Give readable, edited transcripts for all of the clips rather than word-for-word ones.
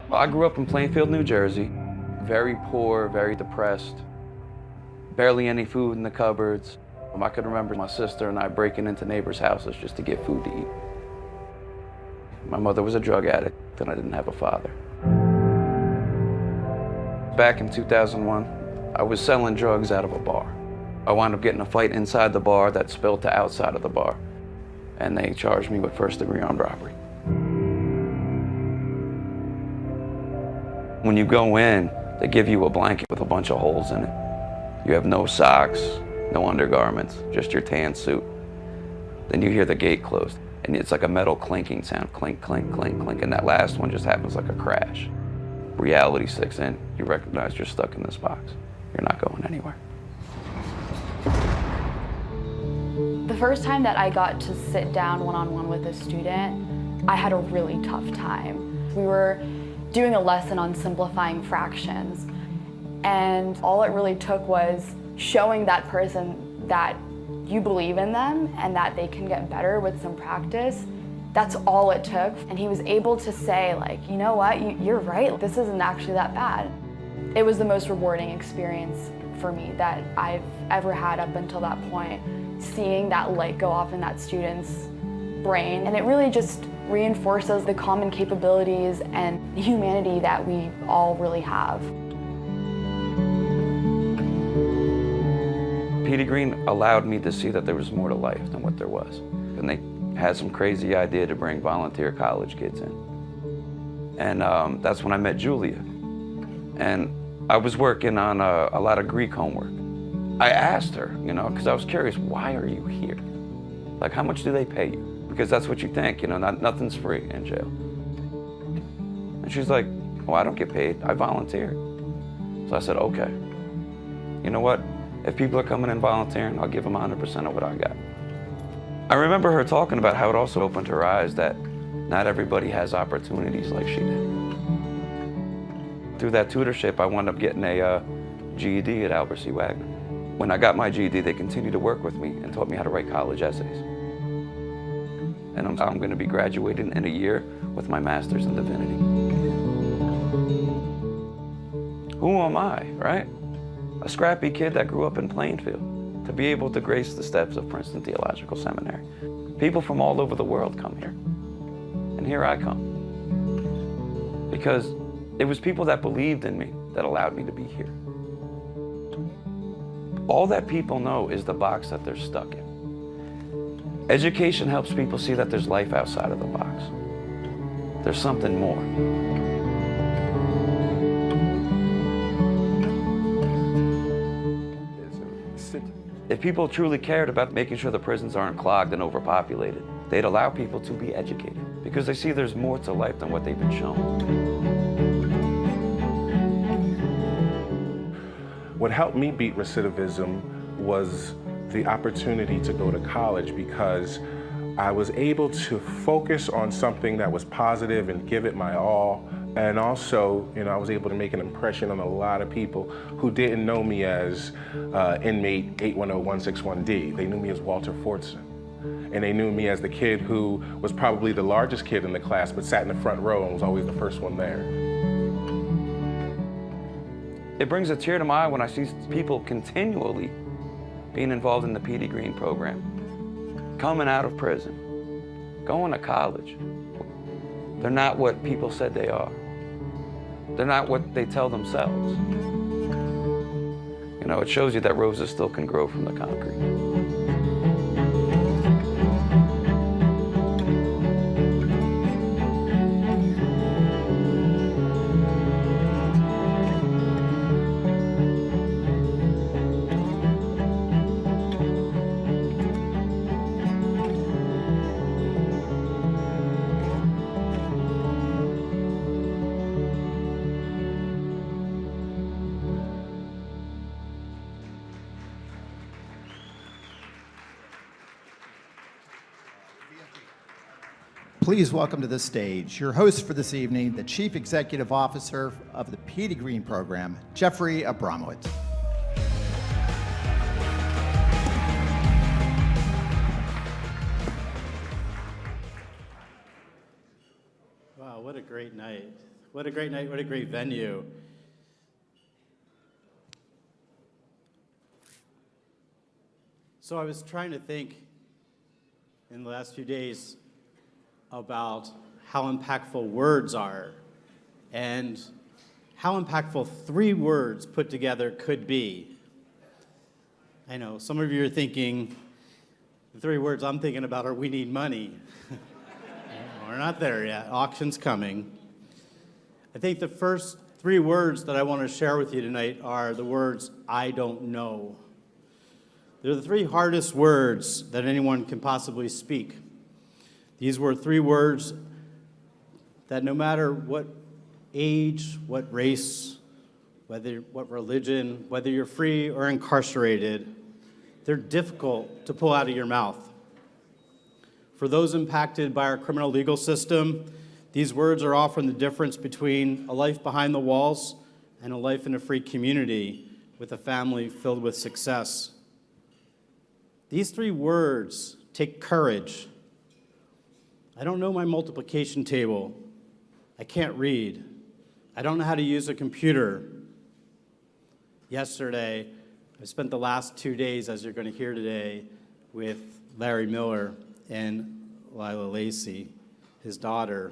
Well, I grew up in Plainfield, New Jersey. Very poor, very depressed. Barely any food in the cupboards. I could remember my sister and I breaking into neighbors' houses just to get food to eat. My mother was a drug addict, and I didn't have a father. Back in 2001, I was selling drugs out of a bar. I wound up getting a fight inside the bar that spilled to outside of the bar, and they charged me with first-degree armed robbery. When you go in, they give you a blanket with a bunch of holes in it. You have no socks, no undergarments, just your tan suit. Then you hear the gate closed, and it's like a metal clinking sound, clink, clink, clink, clink, and that last one just happens like a crash. Reality sticks in. You recognize you're stuck in this box. You're not going anywhere. The first time that I got to sit down one-on-one with a student, I had a really tough time. We were doing a lesson on simplifying fractions, and all it really took was showing that person that you believe in them and that they can get better with some practice. That's all it took. And he was able to say, like, you know what, you're right, this isn't actually that bad. It was the most rewarding experience for me that I've ever had up until that point, seeing that light go off in that student's brain. And it really just reinforces the common capabilities and humanity that we all really have. Petey Greene allowed me to see that there was more to life than what there was. And they had some crazy idea to bring volunteer college kids in. And that's when I met Julia. And I was working on a lot of Greek homework. I asked her, you know, because I was curious, why are you here? Like, how much do they pay you? Because that's what you think, you know, nothing's free in jail. And she's like, well, I don't get paid, I volunteer. So I said, okay, you know what? If people are coming in volunteering, I'll give them 100% of what I got. I remember her talking about how it also opened her eyes that not everybody has opportunities like she did. Through that tutorship, I wound up getting a GED at Albert C. Wagner. When I got my GED, they continued to work with me and taught me how to write college essays. And I'm going to be graduating in a year with my master's in divinity. Who am I, right? A scrappy kid that grew up in Plainfield to be able to grace the steps of Princeton Theological Seminary. People from all over the world come here, and here I come. Because it was people that believed in me that allowed me to be here. All that people know is the box that they're stuck in. Education helps people see that there's life outside of the box. There's something more. If people truly cared about making sure the prisons aren't clogged and overpopulated, they'd allow people to be educated because they see there's more to life than what they've been shown. What helped me beat recidivism was the opportunity to go to college, because I was able to focus on something that was positive and give it my all. And also, you know, I was able to make an impression on a lot of people who didn't know me as inmate 810161D. They knew me as Walter Fortson. And they knew me as the kid who was probably the largest kid in the class, but sat in the front row and was always the first one there. It brings a tear to my eye when I see people continually being involved in the Petey Greene Program, coming out of prison, going to college. They're not what people said they are. They're not what they tell themselves. You know, it shows you that roses still can grow from the concrete. Please welcome to the stage your host for this evening, the Chief Executive Officer of the Petey Greene Program, Jeffrey Abramowitz. Wow, what a great night. What a great night, what a great venue. So I was trying to think in the last few days about how impactful words are and how impactful 3 words put together could be. I know some of you are thinking, the 3 words I'm thinking about are we need money. We're not there yet, auction's coming. I think the first 3 words that I want to share with you tonight are the words, I don't know. They're the 3 hardest words that anyone can possibly speak. These were 3 words that no matter what age, what race, what religion, whether you're free or incarcerated, they're difficult to pull out of your mouth. For those impacted by our criminal legal system, these words are often the difference between a life behind the walls and a life in a free community with a family filled with success. These 3 words take courage. I don't know my multiplication table. I can't read. I don't know how to use a computer. Yesterday, I spent the last 2 days, as you're going to hear today, with Larry Miller and Lila Lacey, his daughter.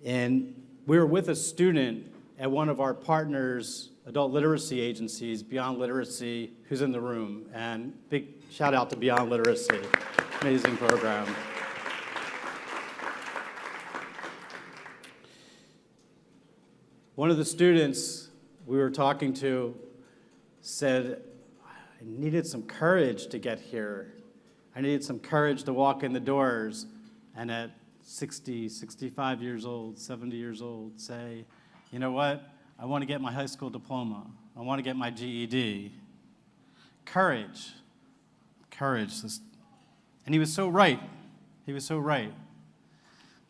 And we were with a student at one of our partners' adult literacy agencies, Beyond Literacy, who's in the room. And big shout out to Beyond Literacy. Amazing program. One of the students we were talking to said, I needed some courage to get here. I needed some courage to walk in the doors and at 60, 65 years old, 70 years old, say, you know what? I want to get my high school diploma. I want to get my GED. Courage. Courage. And he was so right. He was so right.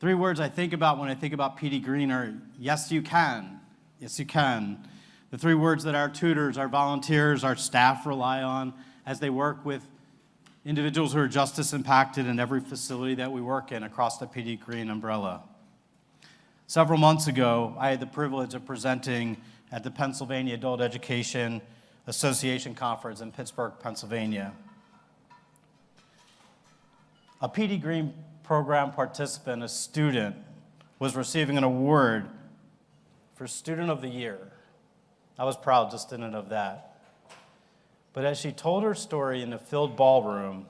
3 words I think about when I think about Petey Greene are, yes, you can. Yes, you can. The 3 words that our tutors, our volunteers, our staff rely on as they work with individuals who are justice impacted in every facility that we work in across the Petey Greene umbrella. Several months ago, I had the privilege of presenting at the Pennsylvania Adult Education Association Conference in Pittsburgh, Pennsylvania. A Petey Greene Program participant, a student, was receiving an award for Student of the Year. I was proud just in and of that. But as she told her story in a filled ballroom,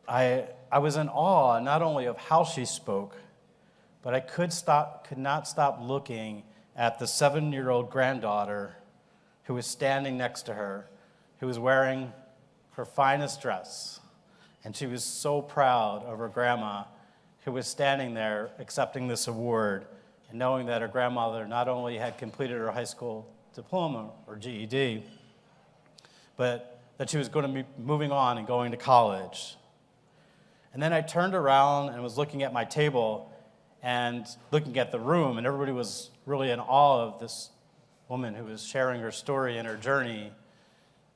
I was in awe not only of how she spoke, but I could not stop looking at the 7-year-old granddaughter who was standing next to her, who was wearing her finest dress. And she was so proud of her grandma who was standing there accepting this award and knowing that her grandmother not only had completed her high school diploma or GED, but that she was going to be moving on and going to college. And then I turned around and was looking at my table and looking at the room, and everybody was really in awe of this woman who was sharing her story and her journey.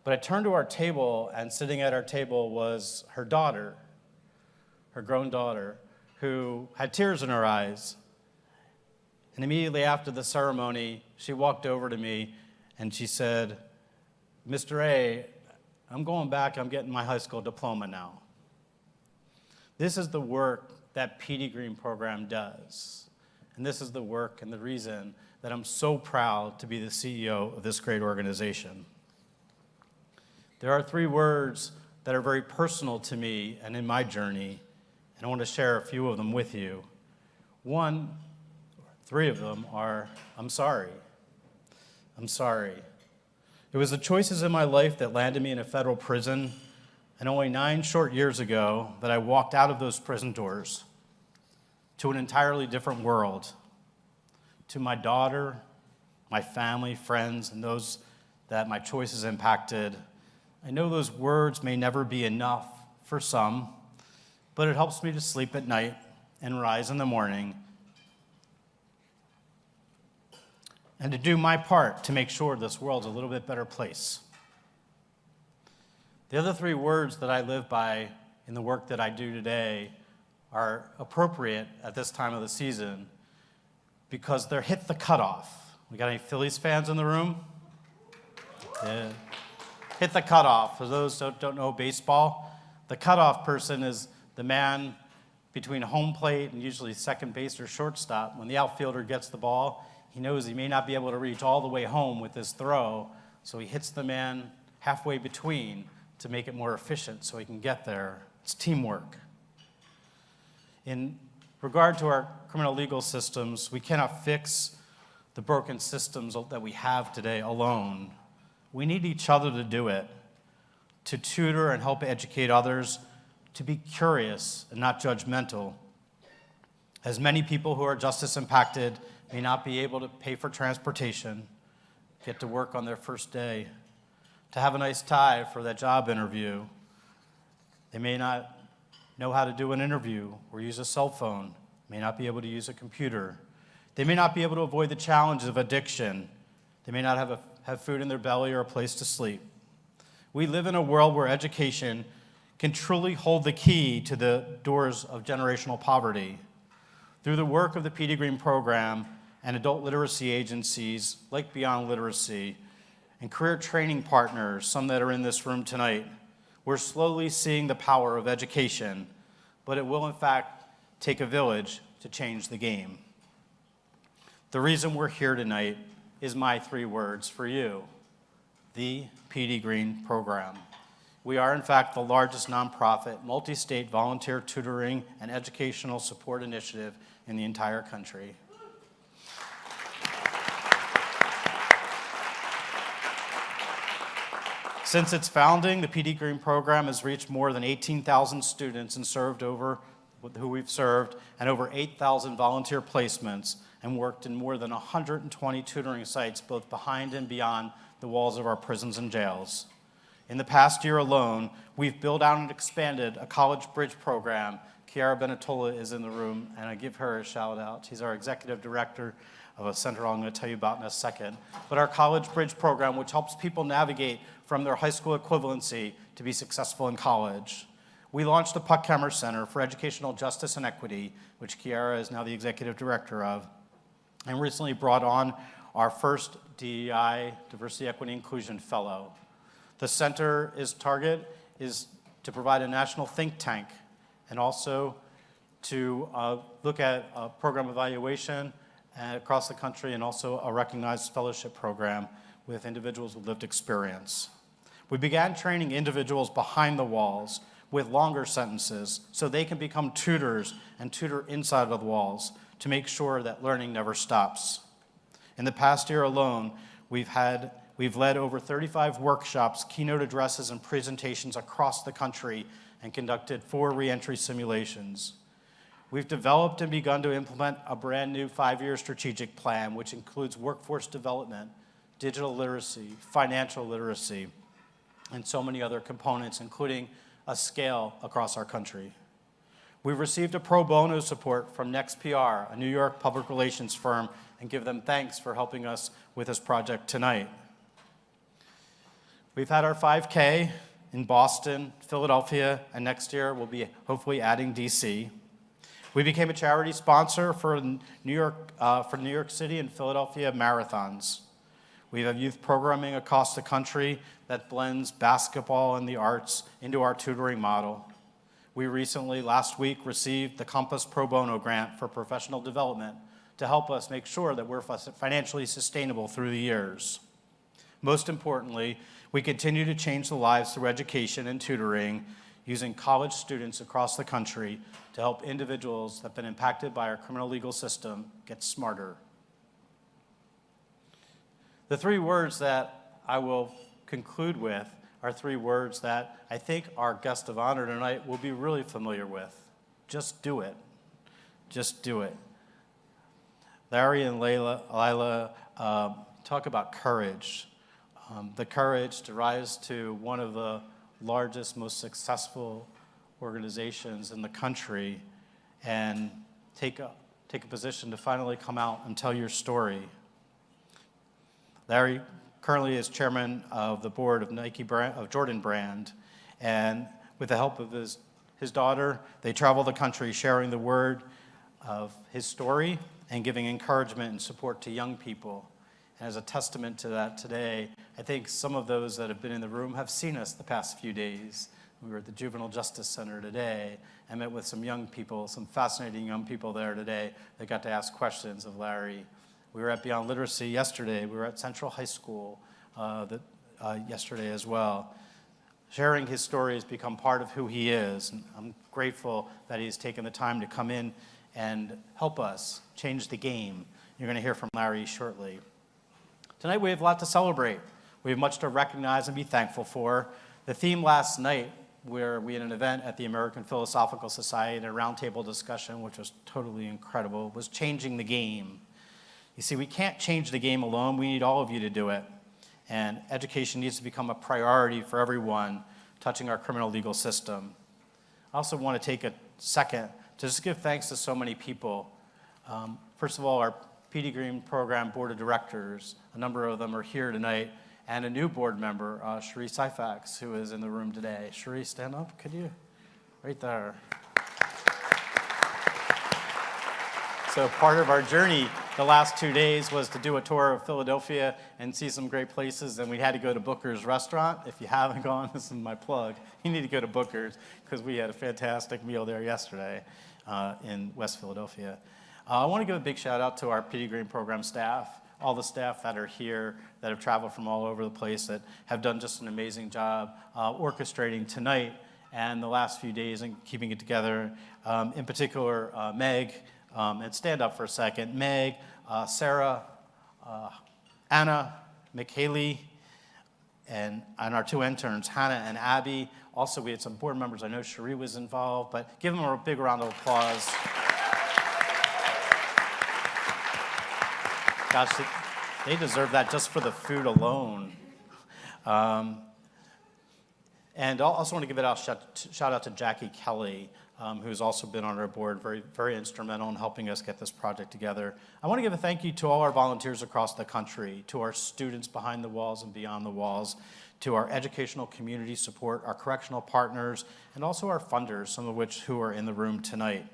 But I turned to our table, and sitting at our table was her daughter, her grown daughter, who had tears in her eyes. And immediately after the ceremony, she walked over to me and she said, Mr. A, I'm going back, I'm getting my high school diploma now. This is the work that Petey Greene Program does. And this is the work and the reason that I'm so proud to be the CEO of this great organization. There are 3 words that are very personal to me and in my journey, and I want to share a few of them with you. 3 of them are, I'm sorry. I'm sorry. It was the choices in my life that landed me in a federal prison, and only 9 short years ago that I walked out of those prison doors to an entirely different world, to my daughter, my family, friends, and those that my choices impacted. I know those words may never be enough for some, but it helps me to sleep at night and rise in the morning and to do my part to make sure this world's a little bit better place. The other 3 words that I live by in the work that I do today are appropriate at this time of the season because they're hit the cutoff. We got any Phillies fans in the room? Yeah. Hit the cutoff. For those who don't know baseball, the cutoff person is the man between home plate and usually second base or shortstop. When the outfielder gets the ball, he knows he may not be able to reach all the way home with his throw, so he hits the man halfway between to make it more efficient so he can get there. It's teamwork. In regard to our criminal legal systems, we cannot fix the broken systems that we have today alone. We need each other to do it, to tutor and help educate others, to be curious and not judgmental. As many people who are justice impacted may not be able to pay for transportation, get to work on their first day, to have a nice tie for that job interview. They may not know how to do an interview or use a cell phone, may not be able to use a computer. They may not be able to avoid the challenges of addiction. They may not have food in their belly or a place to sleep. We live in a world where education can truly hold the key to the doors of generational poverty. Through the work of the Petey Greene Program and adult literacy agencies like Beyond Literacy and career training partners, some that are in this room tonight, we're slowly seeing the power of education, but it will in fact take a village to change the game. The reason we're here tonight is my 3 words for you: the Petey Greene Program. We are, in fact, the largest nonprofit, multi-state volunteer tutoring and educational support initiative in the entire country. Since its founding, the Petey Greene Program has reached more than 18,000 students and who we've served, and over 8,000 volunteer placements, and worked in more than 120 tutoring sites, both behind and beyond the walls of our prisons and jails. In the past year alone, we've built out and expanded a college bridge program. Chiara Benetola is in the room, and I give her a shout out. She's our executive director of a center I'm going to tell you about in a second. But our college bridge program, which helps people navigate from their high school equivalency to be successful in college. We launched the Puckhammer Center for Educational Justice and Equity, which Chiara is now the executive director of, and recently brought on our first DEI, Diversity, Equity, Inclusion Fellow. The center's target is to provide a national think tank and also to look at program evaluation across the country, and also a recognized fellowship program with individuals with lived experience. We began training individuals behind the walls with longer sentences so they can become tutors and tutor inside of the walls to make sure that learning never stops. In the past year alone, we've led over 35 workshops, keynote addresses, and presentations across the country and conducted 4 reentry simulations. We've developed and begun to implement a brand new 5-year strategic plan, which includes workforce development, digital literacy, financial literacy, and so many other components, including a scale across our country. We've received a pro bono support from NextPR, a New York public relations firm, and give them thanks for helping us with this project tonight. We've had our 5K in Boston, Philadelphia, and next year we'll be hopefully adding DC. We became a charity sponsor for New York City and Philadelphia marathons. We have youth programming across the country that blends basketball and the arts into our tutoring model. We recently, last week, received the Compass Pro Bono grant for professional development to help us make sure that we're financially sustainable through the years. Most importantly, we continue to change the lives through education and tutoring, using college students across the country to help individuals that have been impacted by our criminal legal system get smarter. The 3 words that I will conclude with are 3 words that I think our guest of honor tonight will be really familiar with. Just do it. Just do it. Larry and Lila talk about courage. The courage to rise to one of the largest, most successful organizations in the country and take a position to finally come out and tell your story. Larry currently is chairman of the board of Jordan Brand, and with the help of his his daughter. They travel the country sharing the word of his story and giving encouragement and support to young people. And as a testament to that today, I think some of those that have been in the room have seen us the past few days. We were at the Juvenile Justice Center today and met with some young people, some fascinating young people there today that got to ask questions of Larry. We were at Beyond Literacy yesterday. We were at Central High School yesterday as well. Sharing his story has become part of who he is. And I'm grateful that he's taken the time to come in and help us change the game. You're going to hear from Larry shortly. Tonight we have a lot to celebrate. We have much to recognize and be thankful for. The theme last night, where we had an event at the American Philosophical Society and a roundtable discussion, which was totally incredible, was changing the game. You see, we can't change the game alone. We need all of you to do it. And education needs to become a priority for everyone touching our criminal legal system. I also want to take a second to just give thanks to so many people. First of all, our Petey Greene Program Board of Directors, a number of them are here tonight, and a new board member, Cherie Syfax, who is in the room today. Cherie, stand up, could you? Right there. So part of our journey the last 2 days was to do a tour of Philadelphia and see some great places, and we had to go to Booker's Restaurant. If you haven't gone, this is my plug. You need to go to Booker's because we had a fantastic meal there yesterday in West Philadelphia. I want to give a big shout out to our Petey Greene Program staff, all the staff that are here that have traveled from all over the place that have done just an amazing job orchestrating tonight and the last few days and keeping it together. In particular, Meg, and stand up for a second, Meg, Sarah, Anna, McHaley, and our two interns, Hannah and Abby. Also, we had some board members. I know Cherie was involved, but give them a big round of applause. Gosh, they deserve that just for the food alone. And I also want to give a shout out to Jackie Kelly, who's also been on our board, very, very instrumental in helping us get this project together. I want to give a thank you to all our volunteers across the country, to our students behind the walls and beyond the walls, to our educational community support, our correctional partners, and also our funders, some of which who are in the room tonight.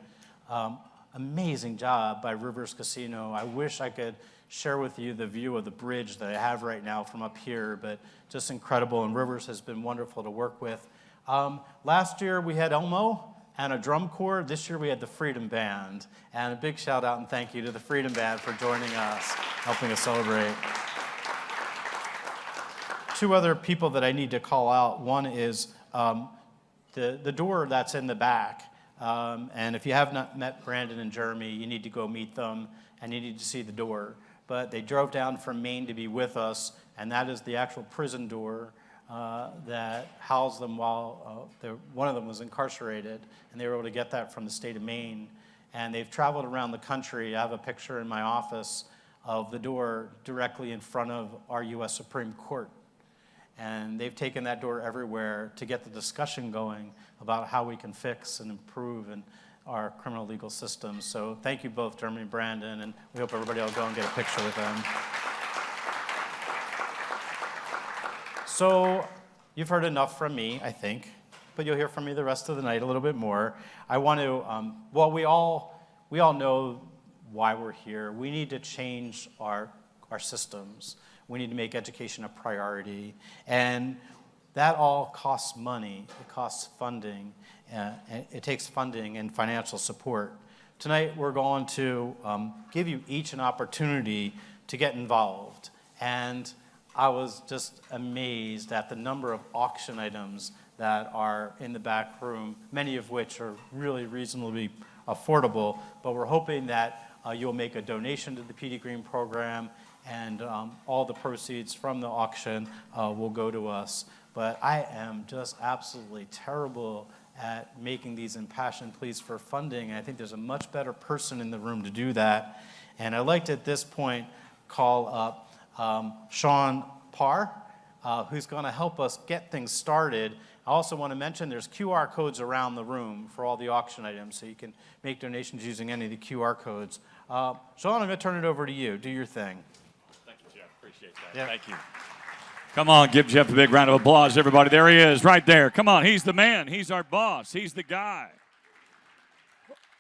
Amazing job by Rivers Casino. I wish I could share with you the view of the bridge that I have right now from up here, but just incredible, and Rivers has been wonderful to work with. Last year we had Elmo and a drum corps. This year we had the Freedom Band, and a big shout out and thank you to the Freedom Band for joining us, helping us celebrate. Two other people that I need to call out. One is the door that's in the back, and if you have not met Brandon and Jeremy, you need to go meet them, and you need to see the door. But they drove down from Maine to be with us, and that is the actual prison door that housed them while one of them was incarcerated, and they were able to get that from the state of Maine. And they've traveled around the country. I have a picture in my office of the door directly in front of our U.S. Supreme Court. And they've taken that door everywhere to get the discussion going about how we can fix and improve in our criminal legal system. So thank you both, Jeremy and Brandon, and we hope everybody will go and get a picture with them. So you've heard enough from me, I think, but you'll hear from me the rest of the night a little bit more. I want to, well, we all know why we're here. We need to change our systems. We need to make education a priority. And that all costs money. It costs funding. It takes funding and financial support. Tonight, we're going to give you each an opportunity to get involved. And I was just amazed at the number of auction items that are in the back room, many of which are really reasonably affordable, but we're hoping that you'll make a donation to the Petey Greene Program, and all the proceeds from the auction will go to us. But I am just absolutely terrible at making these impassioned pleas for funding, and I think there's a much better person in the room to do that. And I'd like to, at this point, call up Sean Parr, who's going to help us get things started. I also want to mention there's QR codes around the room for all the auction items, so you can make donations using any of the QR codes. Sean, I'm going to turn it over to you. Do your thing. Thank you, Jeff. Appreciate that. Yeah. Thank you. Come on, give Jeff a big round of applause, everybody. There he is, right there. Come on, he's the man. He's our boss. He's the guy.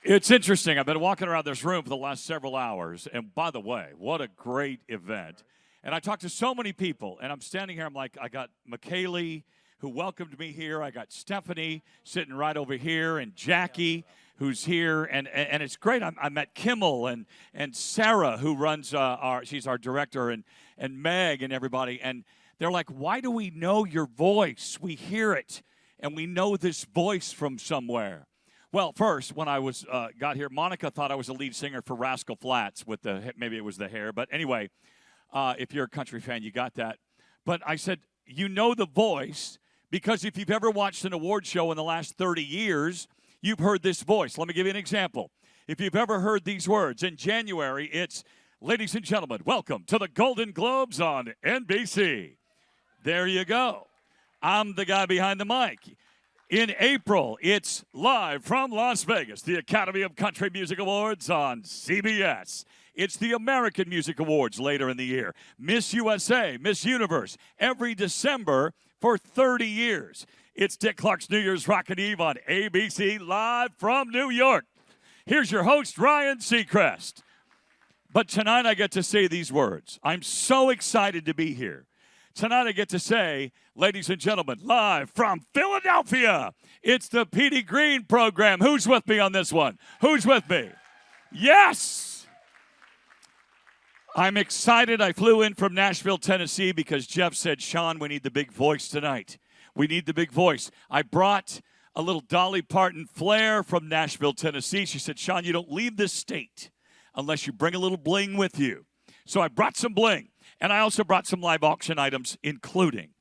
It's interesting. I've been walking around this room for the last several hours, and by the way, what a great event. And I talked to so many people, and I'm standing here, I'm like, I got McKaylee, who welcomed me here. I got Stephanie sitting right over here, and Jackie, who's here, and it's great. I met Kimmel and Sarah, who runs she's our director, and Meg and everybody, and they're like, why do we know your voice? We hear it, and we know this voice from somewhere. Well, first, when I was got here, Monica thought I was a lead singer for Rascal Flatts with maybe it was the hair, but anyway, if you're a country fan, you got that. But I said, you know the voice, because if you've ever watched an award show in the last 30 years, you've heard this voice. Let me give you an example. If you've ever heard these words, in January, it's, ladies and gentlemen, welcome to the Golden Globes on NBC. There you go. I'm the guy behind the mic. In April, it's live from Las Vegas, the Academy of Country Music Awards on CBS. It's the American Music Awards later in the year. Miss USA, Miss Universe, every December for 30 years. It's Dick Clark's New Year's Rockin' Eve on ABC, live from New York. Here's your host, Ryan Seacrest. But tonight I get to say these words. I'm so excited to be here. Tonight I get to say, ladies and gentlemen, live from Philadelphia, it's the Petey Greene Program. Who's with me on this one? Who's with me? Yes! I'm excited. I flew in from Nashville, Tennessee, because Jeff said, Sean, we need the big voice tonight. We need the big voice. I brought a little Dolly Parton flair from Nashville, Tennessee. She said, Sean, you don't leave this state unless you bring a little bling with you. So I brought some bling. And I also brought some live auction items, including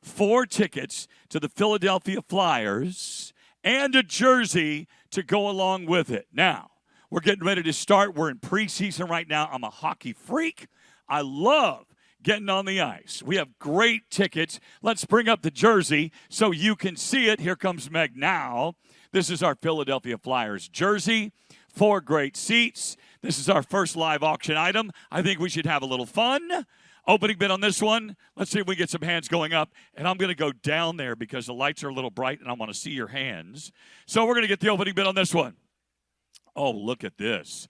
4 tickets to the Philadelphia Flyers and a jersey to go along with it. Now, we're getting ready to start. We're in preseason right now. I'm a hockey freak. I love getting on the ice. We have great tickets. Let's bring up the jersey so you can see it. Here comes Meg now. This is our Philadelphia Flyers jersey. 4 great seats. This is our first live auction item. I think we should have a little fun. Opening bid on this one. Let's see if we get some hands going up. And I'm going to go down there because the lights are a little bright and I want to see your hands. So we're going to get the opening bid on this one. Oh, look at this.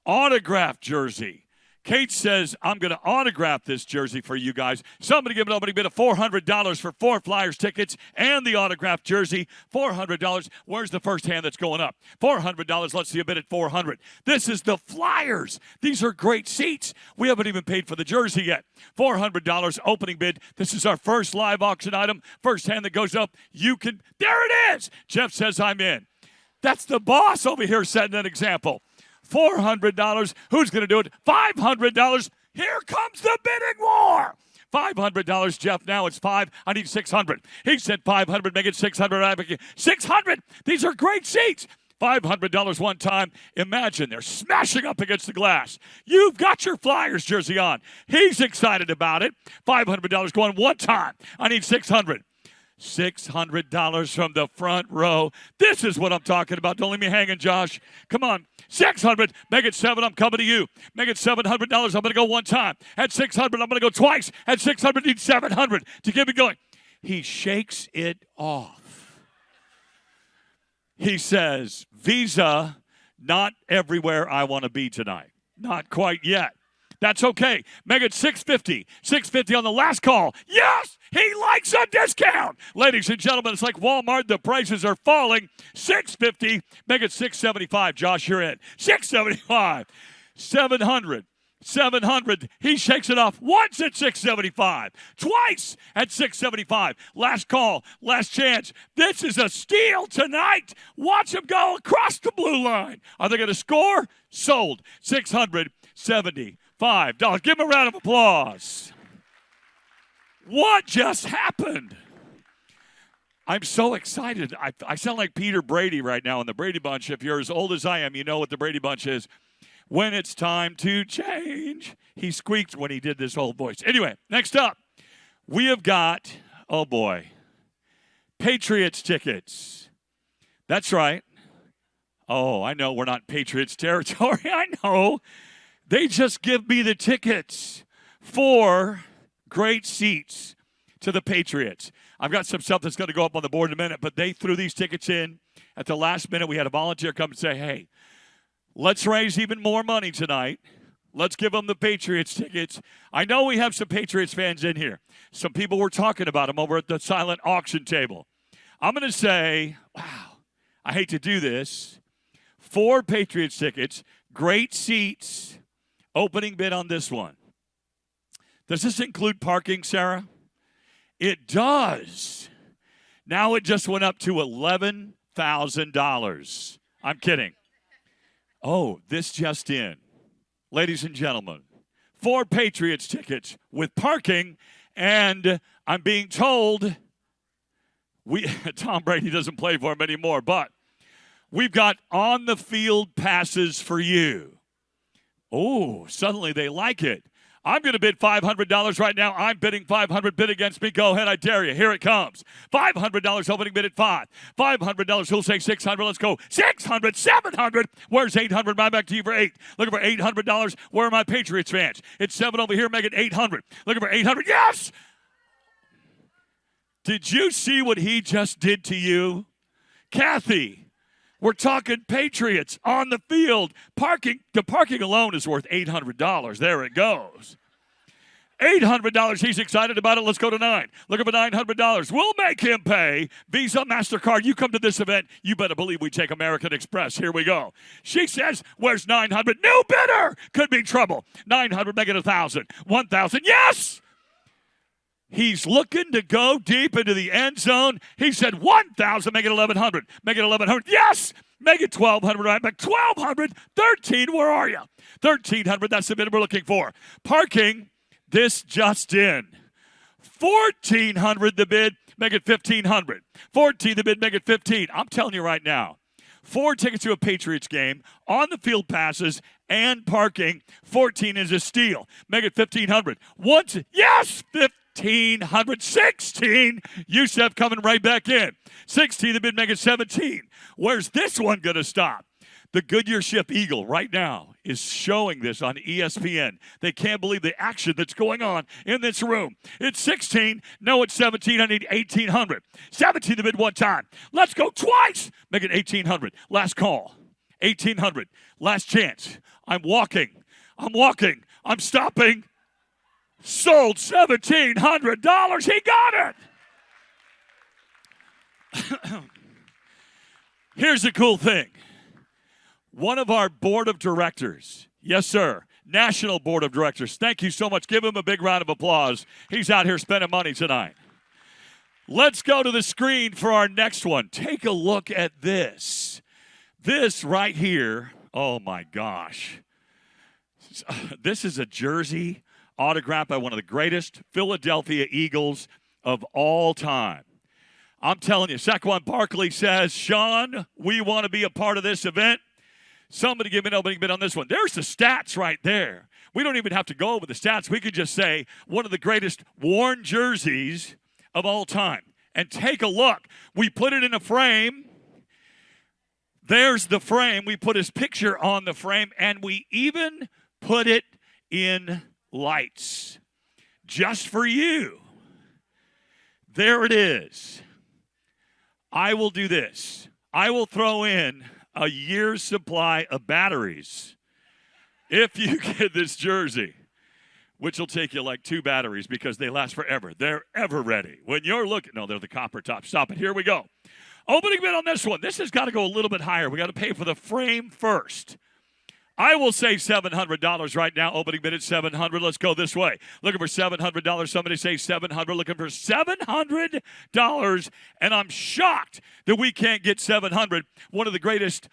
Autographed jersey. Kate says, I'm going to autograph this jersey for you guys. Somebody give an opening bid of $400 for 4 Flyers tickets and the autographed jersey. $400. Where's the first hand that's going up? $400. Let's see a bid at $400. This is the Flyers. These are great seats. We haven't even paid for the jersey yet. $400 opening bid. This is our first live auction item. First hand that goes up, you can. There it is. Jeff says I'm in. That's the boss over here setting an example. $400. Who's going to do it? $500. Here comes the bidding war. $500, Jeff. Now it's 5. I need 600. He said 500. Make it 600. 600. These are great seats. $500 one time. Imagine they're smashing up against the glass. You've got your Flyers jersey on. He's excited about it. $500 going one time. I need 600. $600 from the front row. This is what I'm talking about. Don't leave me hanging, Josh. Come on. 600. Make it 7. I'm coming to you. Make it $700. I'm going to go one time. At 600, I'm going to go twice. At 600, need 700 to get me going. He shakes it off. He says, Visa, not everywhere I want to be tonight. Not quite yet. That's okay. Make it $650. $650 on the last call. Yes, he likes a discount. Ladies and gentlemen, it's like Walmart. The prices are falling. $650. Make it $675. Josh, you're in. $675. $700. $700. He shakes it off once at $675. Twice at $675. Last call. Last chance. This is a steal tonight. Watch him go across the blue line. Are they going to score? Sold. $675. Give him a round of applause. What just happened? I'm so excited. I sound like Peter Brady right now in the Brady Bunch. If you're as old as I am, you know what the Brady Bunch is. When it's time to change. He squeaked when he did this whole voice. Anyway, next up, we have got, oh boy, Patriots tickets. That's right. Oh, I know we're not Patriots territory. I know. They just give me the tickets. 4 great seats. to the Patriots. I've got some stuff that's going to go up on the board in a minute, but they threw these tickets in at the last minute. We had a volunteer come and say, hey, let's raise even more money tonight. Let's give them the Patriots tickets. I know we have some Patriots fans in here. Some people were talking about them over at the silent auction table. I'm going to say, wow, I hate to do this. 4 Patriots tickets, great seats, opening bid on this one. Does this include parking, Sarah? It does. Now it just went up to $11,000. I'm kidding. Oh, this just in. Ladies and gentlemen, 4 Patriots tickets with parking, and I'm being told Tom Brady doesn't play for him anymore, but we've got on-the-field passes for you. Oh, suddenly they like it. I'm going to bid $500 right now. I'm bidding $500. Bid against me. Go ahead. I dare you. Here it comes. $500 opening bid at 5. $500. Who'll say 600? Let's go. 600, 700. Where's 800? My back to you for 8. Looking for $800. Where are my Patriots fans? It's 7 over here. Make it 800. Looking for 800. Yes! Did you see what he just did to you? Kathy, we're talking Patriots on the field. Parking, the parking alone is worth $800. There it goes. $800. He's excited about it. Let's go to 9. Looking for $900. We'll make him pay. Visa, MasterCard. You come to this event, you better believe we take American Express. Here we go. She says, where's 900? New bidder. Could be trouble. 900, make it 1,000. 1,000. Yes! He's looking to go deep into the end zone. He said 1,000, make it 1,100. Make it 1,100. Yes! Make it 1,200 right back. 1,200. 13, where are you? 1,300, that's the bid we're looking for. Parking, this just in. 1,400 the bid, make it 1,500. 14 the bid, make it 15. I'm telling you right now, 4 tickets to a Patriots game, on the field passes, and parking. 14 is a steal. Make it 1,500. Yes! 1,500. 16. Youssef coming right back in. 16 the bid, make it 17. Where's this one going to stop? The Goodyear Ship Eagle right now is showing this on ESPN. They can't believe the action that's going on in this room. It's 16. No, it's 17. I need 1,800. 17 the bid one time. Let's go twice. Make it 1,800. Last call. 1,800. Last chance. I'm walking. I'm stopping. Sold $1,700. He got it. Here's the cool thing. One of our board of directors, yes, sir, national board of directors, thank you so much. Give him a big round of applause. He's out here spending money tonight. Let's go to the screen for our next one. Take a look at this. This right here, oh my gosh. This is a jersey autographed by one of the greatest Philadelphia Eagles of all time. I'm telling you, Saquon Barkley says, Sean, we want to be a part of this event. Somebody give me an opening bid on this one. There's the stats right there. We don't even have to go over the stats. We could just say one of the greatest worn jerseys of all time. And take a look. We put it in a frame. There's the frame. We put his picture on the frame, and we even put it in lights just for you. There it is. I will do this. I will throw in a year's supply of batteries if you get this jersey, which will take you like 2 batteries because they last forever. They're ever ready. When you're looking, no, they're the copper top. Stop it. Here we go. Opening bid on this one. This has got to go a little bit higher. We got to pay for the frame first. I will say $700 right now. Opening bid at $700. Let's go this way. Looking for $700. Somebody say $700. Looking for $700. And I'm shocked that we can't get $700. One of the greatest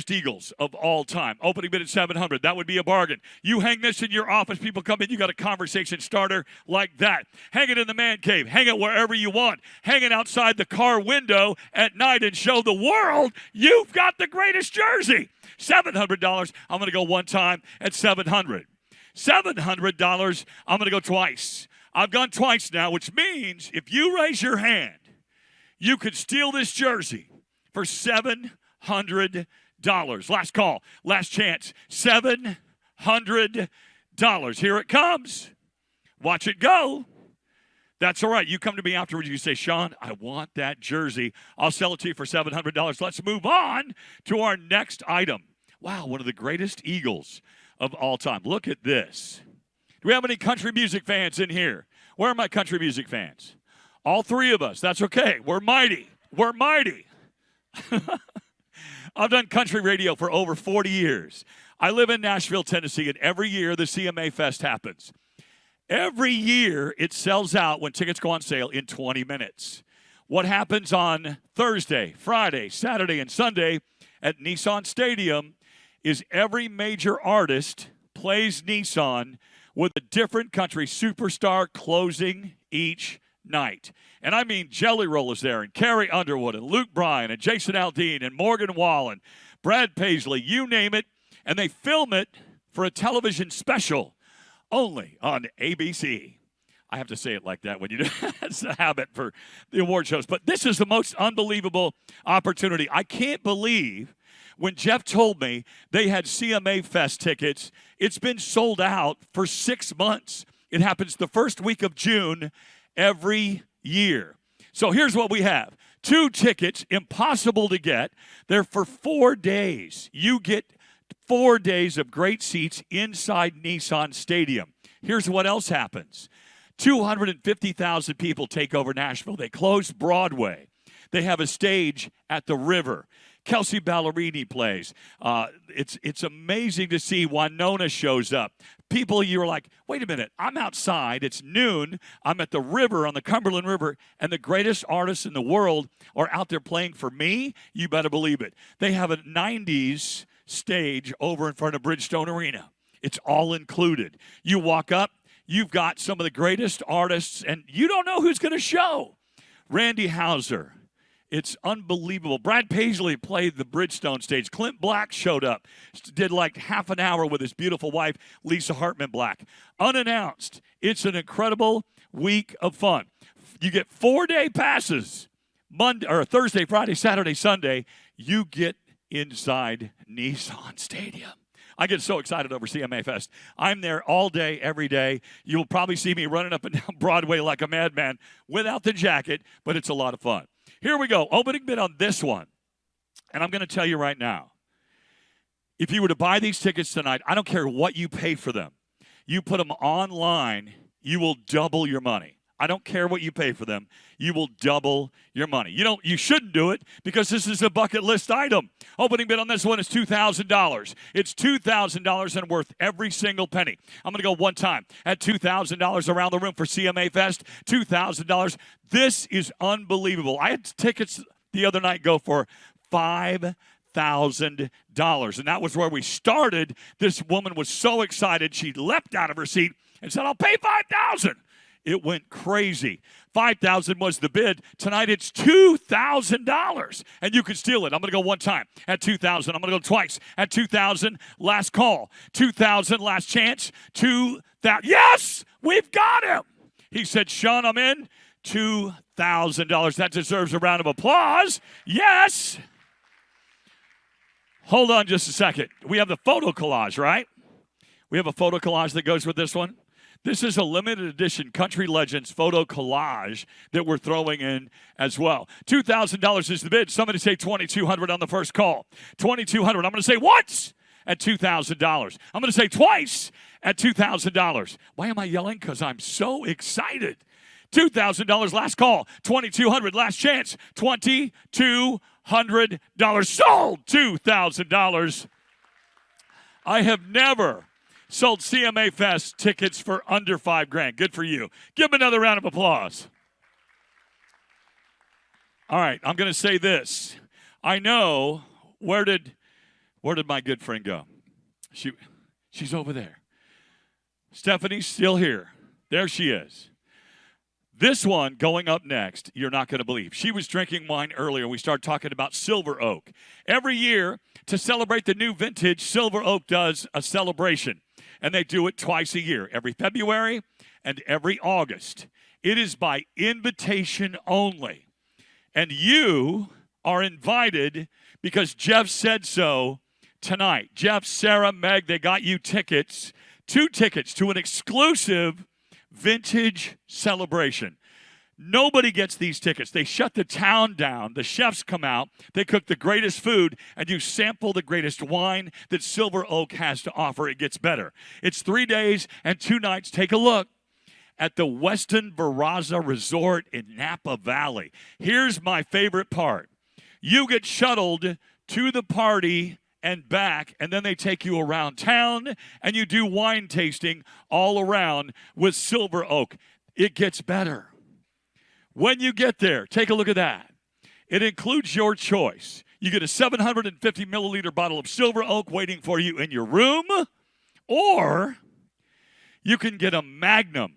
Eagles of all time. Opening bid at $700. That would be a bargain. You hang this in your office. People come in. You got a conversation starter like that. Hang it in the man cave. Hang it wherever you want. Hang it outside the car window at night and show the world you've got the greatest jersey. $700. I'm going to go one time at $700. $700. I'm going to go twice. I've gone twice now, which means if you raise your hand, you could steal this jersey for $700. Last call. Last chance. $700. Here it comes. Watch it go. That's all right. You come to me afterwards. You say, Sean, I want that jersey. I'll sell it to you for $700. Let's move on to our next item. Wow, one of the greatest Eagles of all time. Look at this. Do we have any country music fans in here? Where are my country music fans? All three of us. That's okay. We're mighty. We're mighty. I've done country radio for over 40 years. I live in Nashville, Tennessee, and every year the CMA Fest happens. Every year, it sells out when tickets go on sale in 20 minutes. What happens on Thursday, Friday, Saturday, and Sunday at Nissan Stadium is every major artist plays Nissan with a different country superstar closing each night. And I mean Jelly Roll is there, and Carrie Underwood, and Luke Bryan, and Jason Aldean, and Morgan Wallen, Brad Paisley, you name it, and they film it for a television special. Only on ABC. I have to say it like that when you do. That's a habit for the award shows. But this is the most unbelievable opportunity. I can't believe when Jeff told me they had CMA Fest tickets, it's been sold out for 6 months. It happens the first week of June every year. So here's what we have. 2 tickets, impossible to get. They're for 4 days. You get 4 days of great seats inside Nissan Stadium. Here's what else happens. 250,000 people take over Nashville. They close Broadway. They have a stage at the river. Kelsey Ballerini plays. It's amazing to see Winona shows up. People, you're like, wait a minute, I'm outside. It's noon. I'm at the river, on the Cumberland River, and the greatest artists in the world are out there playing for me. You better believe it. They have a 90s stage over in front of Bridgestone Arena. It's all included. You walk up, you've got some of the greatest artists, and you don't know who's going to show. Randy Houser. It's unbelievable. Brad Paisley played the Bridgestone stage. Clint Black showed up, did like half an hour with his beautiful wife, Lisa Hartman Black. Unannounced. It's an incredible week of fun. You get 4-day passes, Monday or Thursday, Friday, Saturday, Sunday. You get inside Nissan Stadium. I get so excited over CMA Fest. I'm there all day, every day. You'll probably see me running up and down Broadway like a madman without the jacket, but it's a lot of fun. Here we go. Opening bid on this one. And I'm going to tell you right now, if you were to buy these tickets tonight, I don't care what you pay for them. You put them online, you will double your money. I don't care what you pay for them. You will double your money. You shouldn't do it because this is a bucket list item. Opening bid on this one is $2,000. It's $2,000 and worth every single penny. I'm going to go one time at $2,000 around the room for CMA Fest. $2,000. This is unbelievable. I had tickets the other night go for $5,000. And that was where we started. This woman was so excited. She leapt out of her seat and said, I'll pay $5,000. It went crazy. $5,000 was the bid. Tonight it's $2,000, and you can steal it. I'm going to go one time at $2,000. I'm going to go twice at $2,000. Last call. $2,000. Last chance. $2,000. Yes, we've got him. He said, Sean, I'm in. $2,000. That deserves a round of applause. Yes. Hold on just a second. We have the photo collage, right? We have a photo collage that goes with this one. This is a limited edition Country Legends photo collage that we're throwing in as well. $2,000 is the bid. Somebody say $2,200 on the first call. $2,200. I'm going to say once at $2,000. I'm going to say twice at $2,000. Why am I yelling? Because I'm so excited. $2,000 last call. $2,200 last chance. $2,200 sold. $2,000. I have never sold CMA Fest tickets for under $5,000. Good for you. Give them another round of applause. All right, I'm going to say this. I know, where did my good friend go? She's over there. Stephanie's still here. There she is. This one going up next, you're not going to believe. She was drinking wine earlier. We started talking about Silver Oak. Every year, to celebrate the new vintage, Silver Oak does a celebration. And they do it twice a year, every February and every August. It is by invitation only. And you are invited because Jeff said so tonight. Jeff, Sarah, Meg, they got you tickets, 2 tickets to an exclusive vintage celebration. Nobody gets these tickets. They shut the town down. The chefs come out. They cook the greatest food, and you sample the greatest wine that Silver Oak has to offer. It gets better. It's 3 days and 2 nights. Take a look at the Westin Barraza Resort in Napa Valley. Here's my favorite part. You get shuttled to the party and back, and then they take you around town, and you do wine tasting all around with Silver Oak. It gets better. When you get there, take a look at that. It includes your choice. You get a 750 milliliter bottle of Silver Oak waiting for you in your room, or you can get a Magnum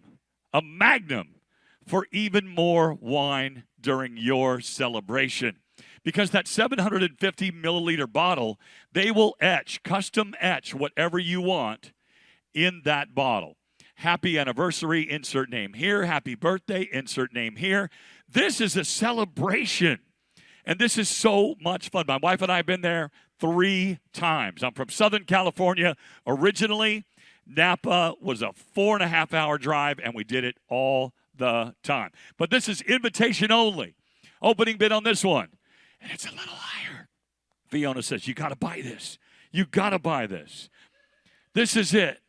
for even more wine during your celebration. Because that 750 milliliter bottle, they will custom etch whatever you want in that bottle. Happy anniversary, insert name here. Happy birthday, insert name here. This is a celebration, and this is so much fun. My wife and I have been there 3 times. I'm from Southern California originally. Napa was a 4.5-hour drive, and we did it all the time. But this is invitation only. Opening bid on this one, and it's a little higher. Fiona says, you got to buy this. You got to buy this. This is it.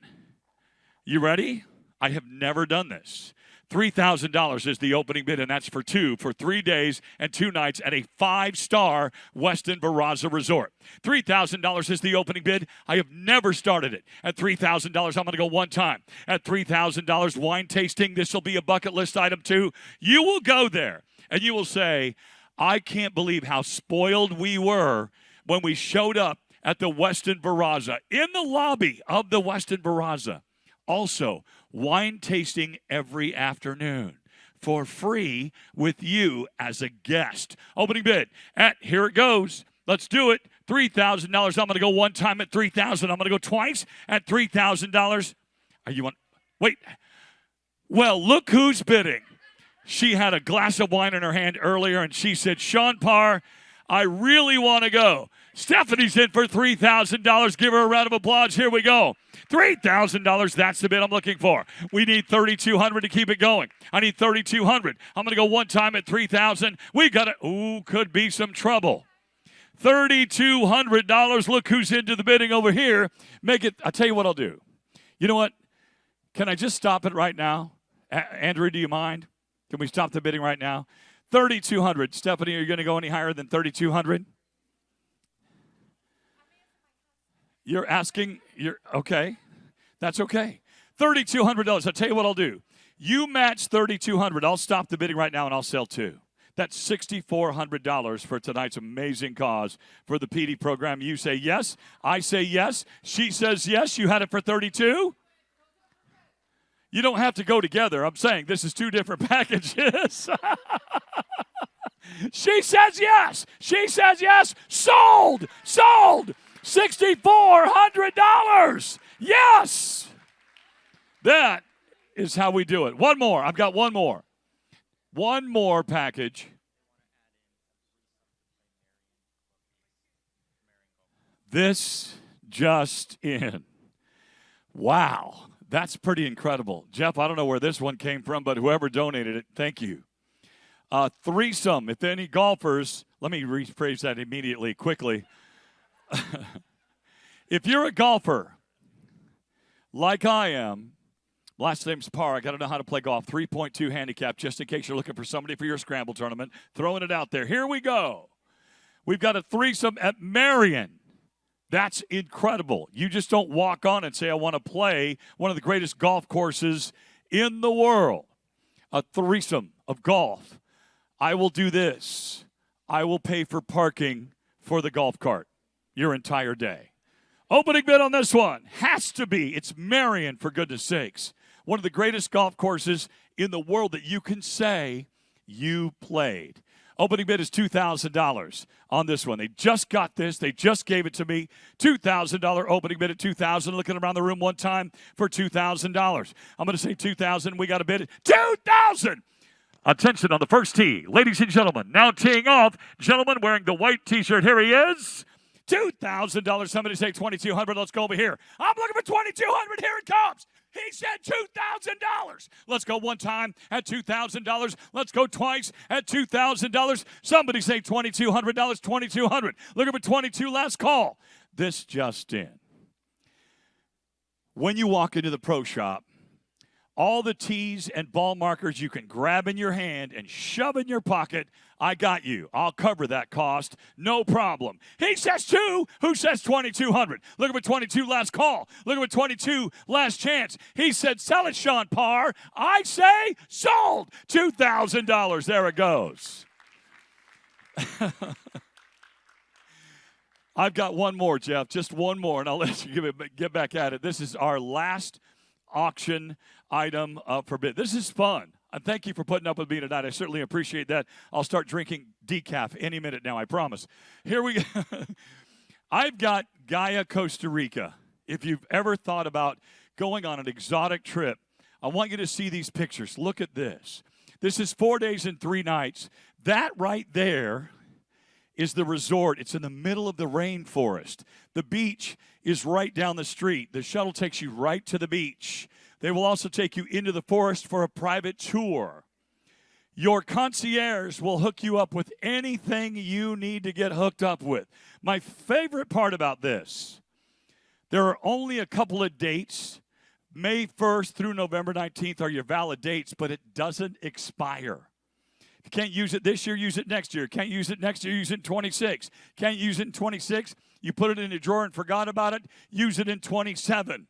You ready? I have never done this. $3,000 is the opening bid, and that's for 3 days and 2 nights at a 5-star Westin Barraza Resort. $3,000 is the opening bid. I have never started it. At $3,000, I'm going to go one time. At $3,000, wine tasting. This will be a bucket list item too. You will go there, and you will say, I can't believe how spoiled we were when we showed up at the Westin Barraza, in the lobby of the Westin Barraza. Also, wine tasting every afternoon for free with you as a guest. Opening bid here it goes. Let's do it. $3,000. I'm going to go one time at $3,000. I'm going to go twice at $3,000. Are you on? Wait. Well, look who's bidding. She had a glass of wine in her hand earlier, and she said, Sean Parr, I really want to go. Stephanie's in for $3,000. Give her a round of applause. Here we go. $3,000. That's the bid I'm looking for. We need $3,200 to keep it going. I need $3,200. I'm going to go one time at $3,000. We got it. Could be some trouble. $3,200. Look who's into the bidding over here. Make it. I'll tell you what I'll do. You know what? Can I just stop it right now? Andrew, do you mind? Can we stop the bidding right now? $3,200. Stephanie, are you going to go any higher than $3,200? You're asking, okay. That's okay. $3,200. I'll tell you what I'll do. You match $3,200. I'll stop the bidding right now and I'll sell 2. That's $6,400 for tonight's amazing cause for the Petey program. You say yes. I say yes. She says yes. You had it for 32. You don't have to go together. I'm saying this is 2 different packages. She says yes. She says yes. Sold. Sold. $6,400. Yes. That is how we do it. One more. I've got one more. One more package. This just in. Wow. That's pretty incredible. Jeff, I don't know where this one came from, but whoever donated it, thank you. Threesome. If any golfers, let me rephrase that immediately, quickly. If you're a golfer, like I am, last name's Parr, I got to know how to play golf. 3.2 handicap, just in case you're looking for somebody for your scramble tournament. Throwing it out there. Here we go. We've got a threesome at Marion. That's incredible. You just don't walk on and say, I want to play one of the greatest golf courses in the world. A threesome of golf. I will do this. I will pay for parking for the golf cart your entire day. Opening bid on this one has to be, it's Marion, for goodness sakes. One of the greatest golf courses in the world that you can say you played. Opening bid is $2,000 on this one. They just got this. They just gave it to me. $2,000 opening bid at $2,000. Looking around the room one time for $2,000. I'm going to say $2,000. We got a bid at $2,000. Attention on the first tee. Ladies and gentlemen, now teeing off. Gentleman wearing the white T-shirt. Here he is. $2,000. Somebody say 2,200. Let's go over here. I'm looking for 2,200. Here it comes. He said $2,000. Let's go one time at $2,000. Let's go twice at $2,000. Somebody say $2,200. 2,200. Looking for 22. Last call. This just in. When you walk into the pro shop, all the tees and ball markers you can grab in your hand and shove in your pocket. I got you. I'll cover that cost. No problem. He says 2. Who says 2,200? Looking for 22. Last call. Looking for 22. Last chance. He said, sell it, Sean Parr. I say, sold. $2,000. There it goes. I've got one more, Jeff. Just one more, and I'll let you get back at it. This is our last auction item for bid. This is fun. Thank you for putting up with me tonight. I certainly appreciate that. I'll start drinking decaf any minute now, I promise. Here we go. I've got Gaia, Costa Rica. If you've ever thought about going on an exotic trip, I want you to see these pictures. Look at this. This is 4 days and 3 nights. That right there is the resort. It's in the middle of the rainforest. The beach is right down the street. The shuttle takes you right to the beach. They will also take you into the forest for a private tour. Your concierge will hook you up with anything you need to get hooked up with. My favorite part about this, there are only a couple of dates. May 1st through November 19th are your valid dates, but it doesn't expire. If you can't use it this year, use it next year. Can't use it next year, use it in 26. Can't use it in 26, you put it in a drawer and forgot about it, use it in 27.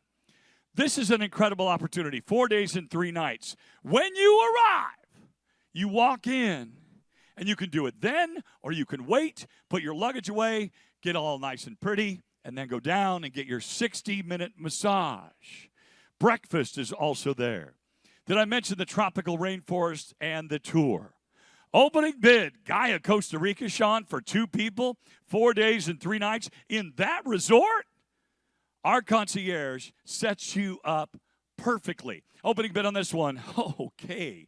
This is an incredible opportunity. 4 days and 3 nights. When you arrive, you walk in, and you can do it then, or you can wait, put your luggage away, get all nice and pretty, and then go down and get your 60-minute massage. Breakfast is also there. Did I mention the tropical rainforest and the tour? Opening bid, Gaia, Costa Rica, Sean, for 2 people, 4 days and 3 nights in that resort. Our concierge sets you up perfectly. Opening bid on this one, okay.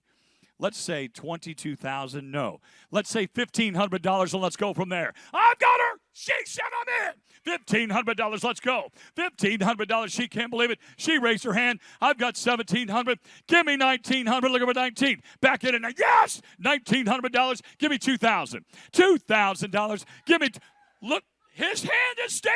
Let's say $22,000, no. Let's say $1,500, and let's go from there. I've got her. She said I'm in. $1,500, let's go. $1,500, she can't believe it. She raised her hand. I've got $1,700. Give me $1,900. Look at 19. Back in it now. Yes, $1,900. Give me $2,000. $2,000. Give me. Look, his hand is staying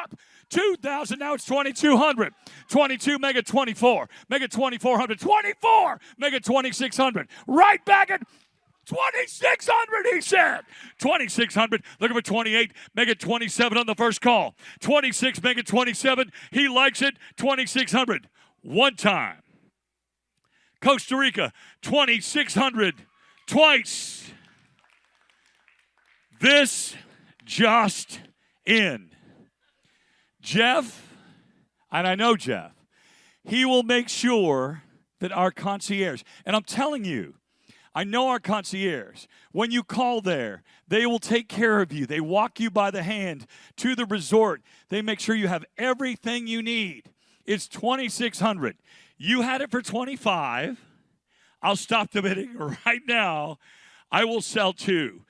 up. $2,000, now it's $2,200. 22, make it 24. Make it 2,400. 24, make it 2,600. Right back at 2,600, he said. 2,600, looking for 28, make it 27 on the first call. 26, make it 27. He likes it, 2,600. One time. Costa Rica, 2,600. Twice. This just in. Jeff, and I know Jeff, he will make sure that our concierge, and I'm telling you, I know our concierge. When you call there, they will take care of you. They walk you by the hand to the resort. They make sure you have everything you need. It's $2,600. You had it for $25. I'll stop the bidding right now. I will sell 2.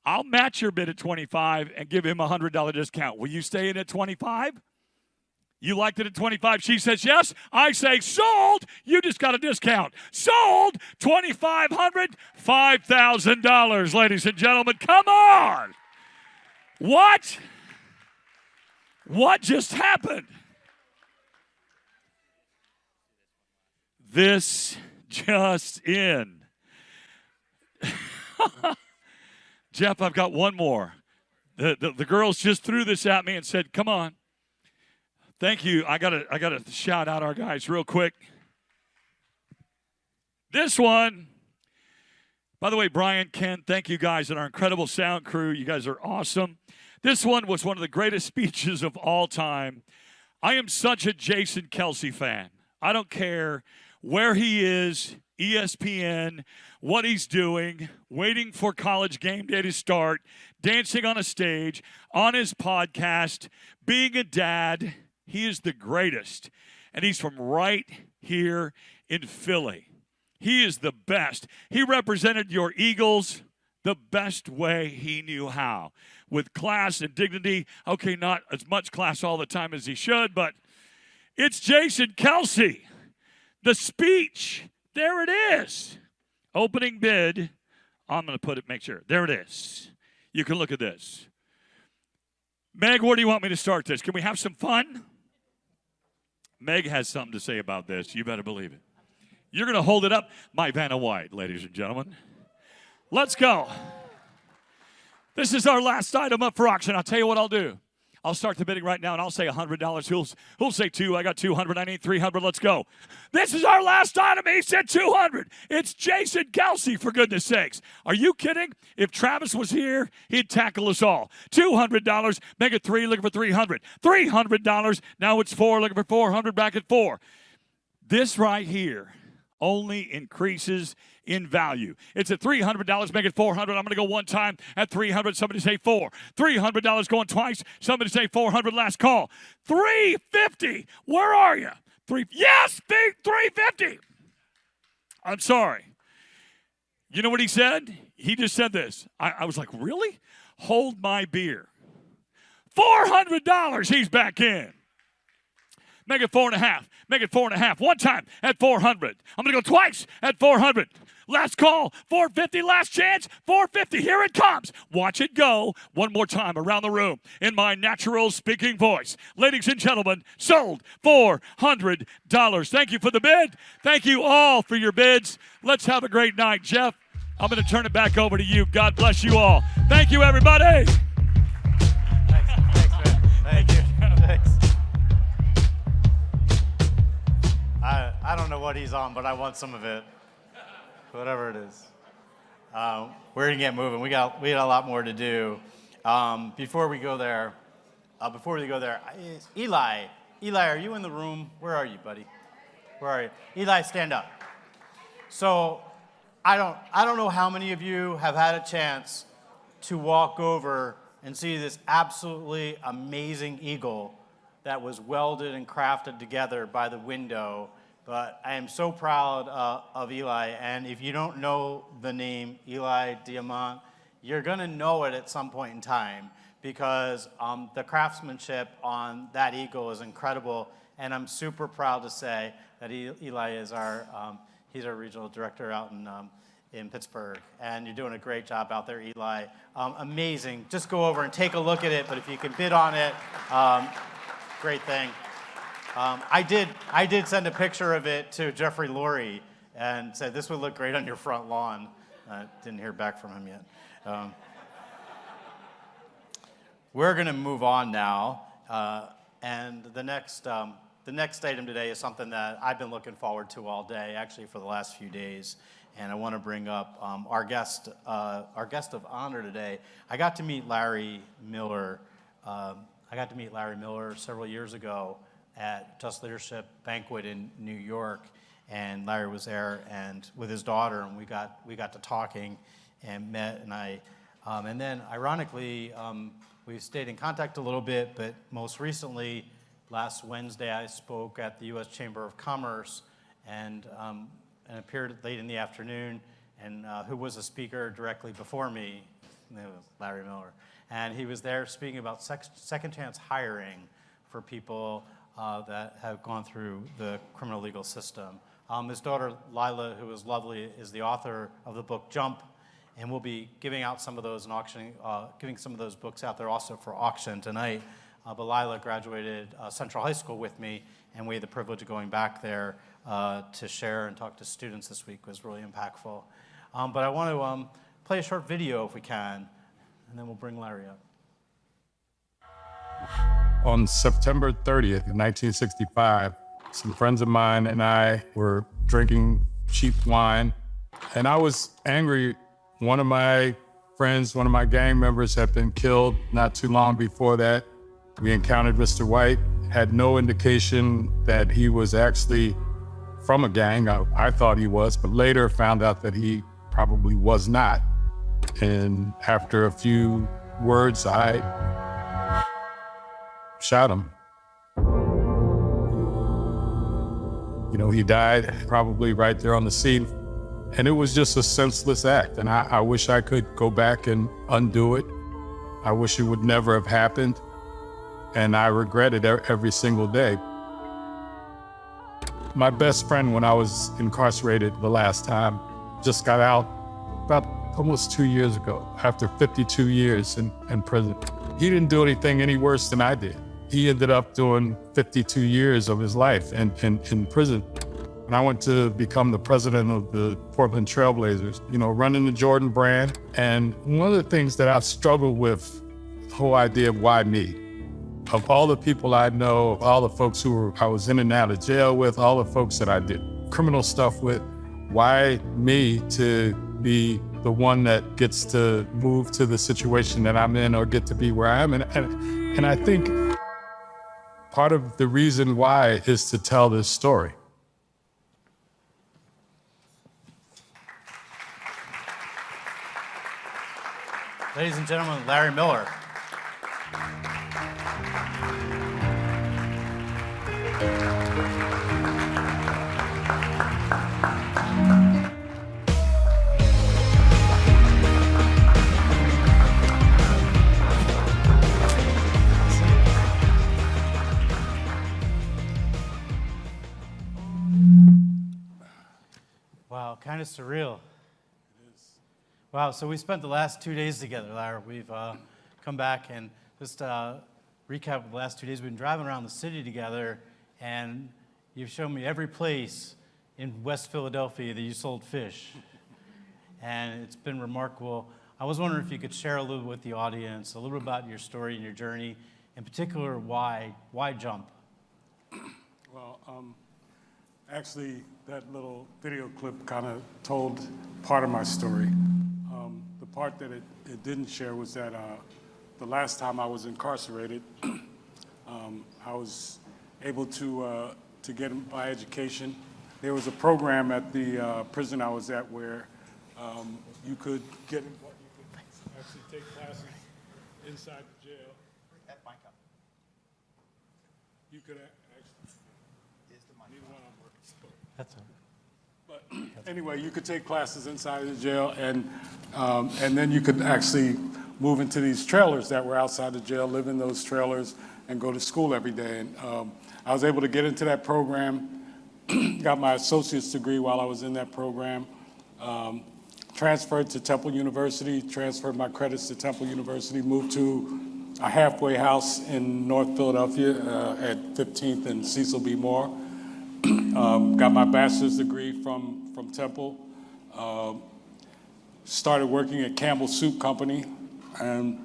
I'll match your bid at $25 and give him a $100 discount. Will you stay in at $25? You liked it at $25. She says yes. I say sold. You just got a discount. Sold. $2,500. $5,000, ladies and gentlemen. Come on. What? What just happened? This just in. Jeff, I've got one more. The girls just threw this at me and said, come on. Thank you. I gotta shout out our guys real quick. This one, by the way, Brian, Ken, thank you guys and our incredible sound crew. You guys are awesome. This one was one of the greatest speeches of all time. I am such a Jason Kelce fan. I don't care where he is, ESPN, what he's doing, waiting for College Game Day to start, dancing on a stage, on his podcast, being a dad. He is the greatest, and he's from right here in Philly. He is the best. He represented your Eagles the best way he knew how, with class and dignity. Okay, not as much class all the time as he should, but it's Jason Kelsey. The speech, there it is. Opening bid, I'm going to put it, make sure. There it is. You can look at this. Meg, where do you want me to start this? Can we have some fun? Meg has something to say about this. You better believe it. You're going to hold it up. My Vanna White, ladies and gentlemen. Let's go. This is our last item up for auction. I'll tell you what I'll do. I'll start the bidding right now, and I'll say $100. Who'll say $200? I got $200. I need $300. Let's go. This is our last item. He said $200. It's Jason Kelsey, for goodness sakes. Are you kidding? If Travis was here, he'd tackle us all. $200. Make it 3. Looking for $300. $300. Now it's 4. Looking for $400. Back at 4. This right here only increases in value. It's at $300, make it $400. I'm going to go one time at $300. Somebody say 4. $300 going twice. Somebody say 400. Last call. $350. Where are you? Yes, big $350. I'm sorry. You know what he said? He just said this. I was like, really? Hold my beer. $400. He's back in. Make it 4.5. Make it 4.5. One time at 400. I'm going to go twice at 400. Last call, 450. Last chance, 450. Here it comes. Watch it go. One more time around the room in my natural speaking voice. Ladies and gentlemen, sold $400. Thank you for the bid. Thank you all for your bids. Let's have a great night. Jeff, I'm going to turn it back over to you. God bless you all. Thank you, everybody. Thanks, man. Thank you. Thanks. I don't know what he's on, but I want some of it. Whatever it is. We're going to get moving. We got a lot more to do. Before we go there, Eli, are you in the room? Where are you, buddy? Where are you? Eli, stand up. So I don't know how many of you have had a chance to walk over and see this absolutely amazing eagle that was welded and crafted together by the window. But I am so proud of Eli, and if you don't know the name Eli Diamant, you're going to know it at some point in time, because the craftsmanship on that eagle is incredible, and I'm super proud to say that Eli is he's our regional director out in Pittsburgh, and you're doing a great job out there, Eli. Amazing. Just go over and take a look at it, but if you can bid on it, great thing. I did send a picture of it to Jeffrey Lurie and said this would look great on your front lawn. Didn't hear back from him yet. We're going to move on now, and the next item today is something that I've been looking forward to all day, actually for the last few days, and I want to bring up our guest of honor today. I got to meet Larry Miller. Several years ago at Just Leadership Banquet in New York, and Larry was there and with his daughter, and we got to talking and met, and then ironically we stayed in contact a little bit, but most recently last Wednesday I spoke at the U.S. Chamber of Commerce and appeared late in the afternoon, and who was a speaker directly before me? It was Larry Miller, and he was there speaking about second chance hiring for people that have gone through the criminal legal system. His daughter, Lila, who is lovely, is the author of the book Jump, and we'll be giving out some of those and giving some of those books out there also for auction tonight. But Lila graduated Central High School with me, and we had the privilege of going back there to share and talk to students this week. It was really impactful. But I want to play a short video if we can, and then we'll bring Larry up. On September 30th, 1965, some friends of mine and I were drinking cheap wine, and I was angry. One of my friends, one of my gang members had been killed not too long before that. We encountered Mr. White, had no indication that he was actually from a gang. I thought he was, but later found out that he probably was not. And after a few words, I shot him. You know, he died probably right there on the scene. And it was just a senseless act. And I wish I could go back and undo it. I wish it would never have happened. And I regret it every single day. My best friend, when I was incarcerated the last time, just got out about almost 2 years ago, after 52 years in prison. He didn't do anything any worse than I did. He ended up doing 52 years of his life in prison. And I went to become the president of the Portland Trailblazers, running the Jordan brand. And one of the things that I've struggled with, the whole idea of why me? Of all the people I know, of all the folks I was in and out of jail with, all the folks that I did criminal stuff with, why me to be the one that gets to move to the situation that I'm in or get to be where I am? And I think part of the reason why is to tell this story. Ladies and gentlemen, Larry Miller. Wow, kind of surreal. Wow, so we spent the last 2 days together, Larry. We've come back and just recap of the last 2 days. We've been driving around the city together, and you've shown me every place in West Philadelphia that you sold fish. And it's been remarkable. I was wondering if you could share a little with the audience, a little bit about your story and your journey, in particular, why jump? Well, actually, that little video clip kind of told part of my story. The part that it didn't share was that the last time I was incarcerated, I was able to get my education. There was a program at the prison I was at where you could actually take classes inside the jail. You could actually. Neither one of them working. That's all. But anyway, you could take classes inside the jail, and then you could actually move into these trailers that were outside the jail, live in those trailers, and go to school every day. And I was able to get into that program, got my associate's degree while I was in that program, transferred to Temple University, transferred my credits to Temple University, moved to a halfway house in North Philadelphia at 15th and Cecil B. Moore. Got my bachelor's degree from Temple. Started working at Campbell Soup Company. And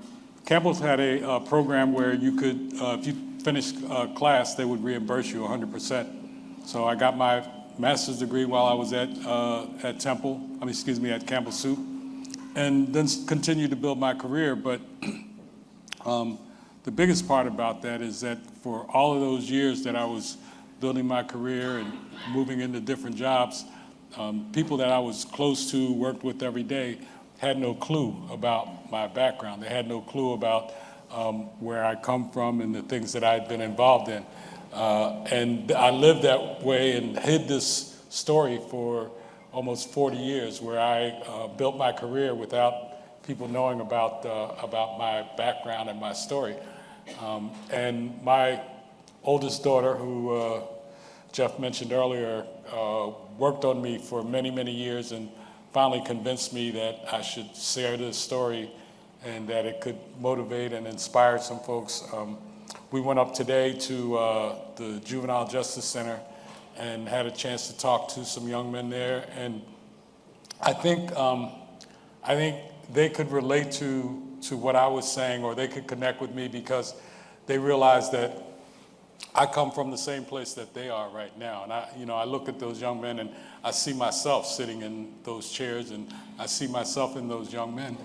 Campbell's had a program where you could, if you finished class, they would reimburse you 100%. So I got my master's degree while I was at Campbell Soup, and then continued to build my career. But the biggest part about that is that for all of those years that I was building my career and moving into different jobs, people that I was close to, worked with every day, had no clue about my background. They had no clue about where I come from and the things that I had been involved in. And I lived that way and hid this story for almost 40 years, where I built my career without people knowing about my background and my story. And my oldest daughter, who Jeff mentioned earlier, worked on me for many, many years and finally convinced me that I should share this story and that it could motivate and inspire some folks. We went up today to the Juvenile Justice Center and had a chance to talk to some young men there. And I think they could relate to what I was saying, or they could connect with me because they realized that I come from the same place that they are right now. And I look at those young men and I see myself sitting in those chairs, and I see myself in those young men.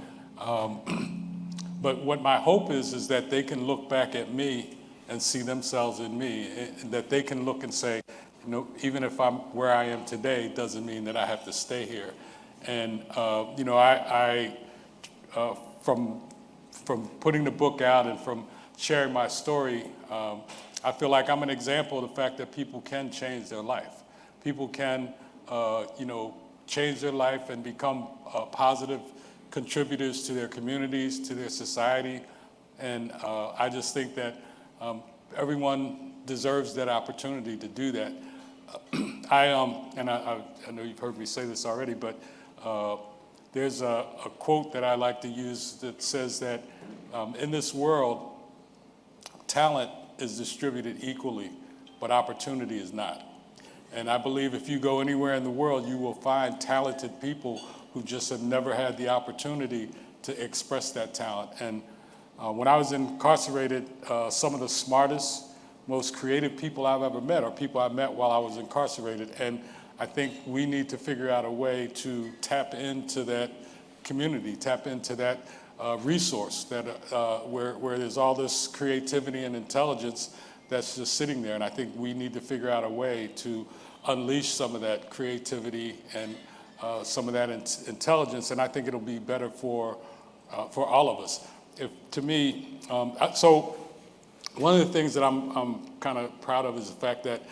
But what my hope is that they can look back at me and see themselves in me, and that they can look and say, even if I'm where I am today, doesn't mean that I have to stay here. And from putting the book out and from sharing my story, I feel like I'm an example of the fact that people can change their life. People can, change their life and become positive contributors to their communities, to their society. And I just think that everyone deserves that opportunity to do that. I know you've heard me say this already, but there's a quote that I like to use that says that in this world, talent is distributed equally, but opportunity is not. And I believe if you go anywhere in the world, you will find talented people who just have never had the opportunity to express that talent. And when I was incarcerated, some of the smartest, most creative people I've ever met are people I met while I was incarcerated. And I think we need to figure out a way to tap into that community, tap into that resource that where there's all this creativity and intelligence that's just sitting there. And I think we need to figure out a way to unleash some of that creativity and some of that intelligence. And I think it'll be better for all of us. To me, so one of the things that I'm kind of proud of is the fact that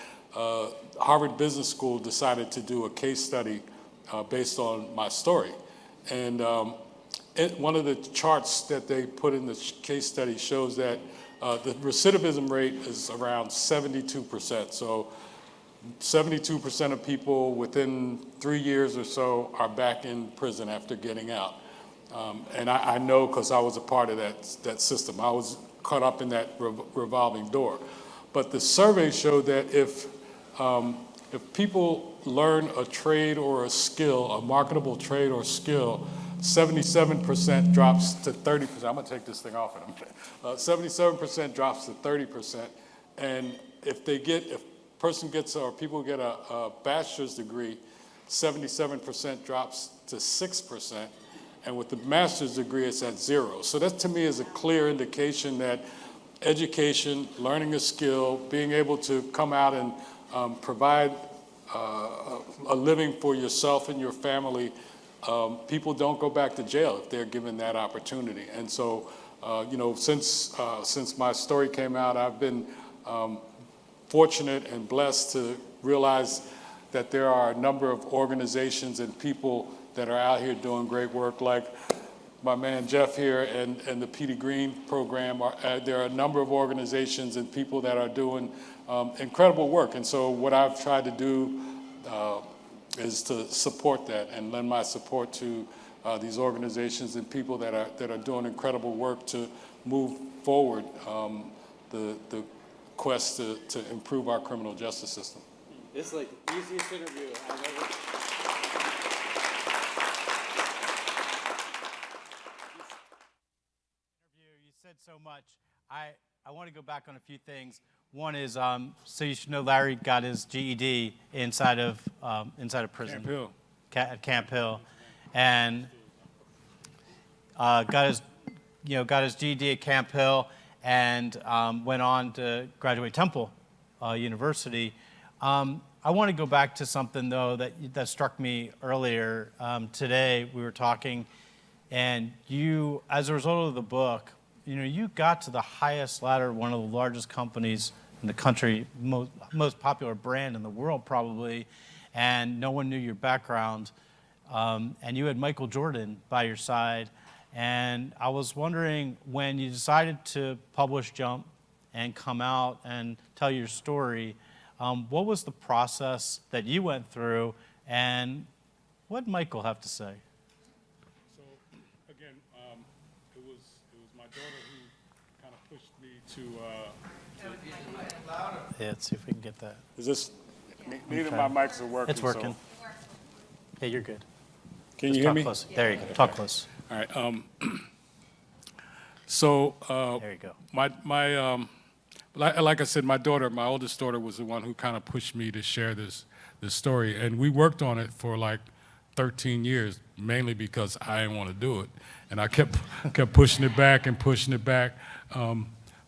Harvard Business School decided to do a case study based on my story. And one of the charts that they put in the case study shows that the recidivism rate is around 72%. So 72% of people within 3 years or so are back in prison after getting out. And I know because I was a part of that system. I was caught up in that revolving door. But the survey showed that if people learn a trade or a skill, a marketable trade or skill, 77% drops to 30%. I'm gonna take this thing off in a minute. 77% drops to 30%. And if people get a bachelor's degree, 77% drops to 6%. And with the master's degree, it's at 0. So that to me is a clear indication that education, learning a skill, being able to come out and provide a living for yourself and your family, people don't go back to jail if they're given that opportunity. And so, since my story came out, I've been fortunate and blessed to realize that there are a number of organizations and people that are out here doing great work, like my man Jeff here and the Petey Greene Program. There are a number of organizations and people that are doing incredible work. And so what I've tried to do is to support that and lend my support to these organizations and people that are doing incredible work to move forward the quest to improve our criminal justice system. This is like the easiest interview I've ever. You said so much. I want to go back on a few things. One is, so you should know Larry got his GED inside of prison. Camp Hill. At Camp Hill, and got his GED at Camp Hill, and went on to graduate Temple University. I want to go back to something though that struck me earlier today. We were talking, and you, as a result of the book, you got to the highest ladder, one of the largest companies in the country, most popular brand in the world probably, and no one knew your background. And you had Michael Jordan by your side. And I was wondering, when you decided to publish Jump and come out and tell your story, what was the process that you went through, and what did Michael have to say? So again, it was my daughter who kind of pushed me to. Yeah, let's see if we can get that. Is this? Neither of my mics are working. It's working. So. Yeah, you're good. Can Just you hear talk me? Close. There you go. Talk close. All right. There you go. Like I said, my oldest daughter, was the one who kind of pushed me to share this story, and we worked on it for like 13 years, mainly because I didn't want to do it, and I kept pushing it back and pushing it back.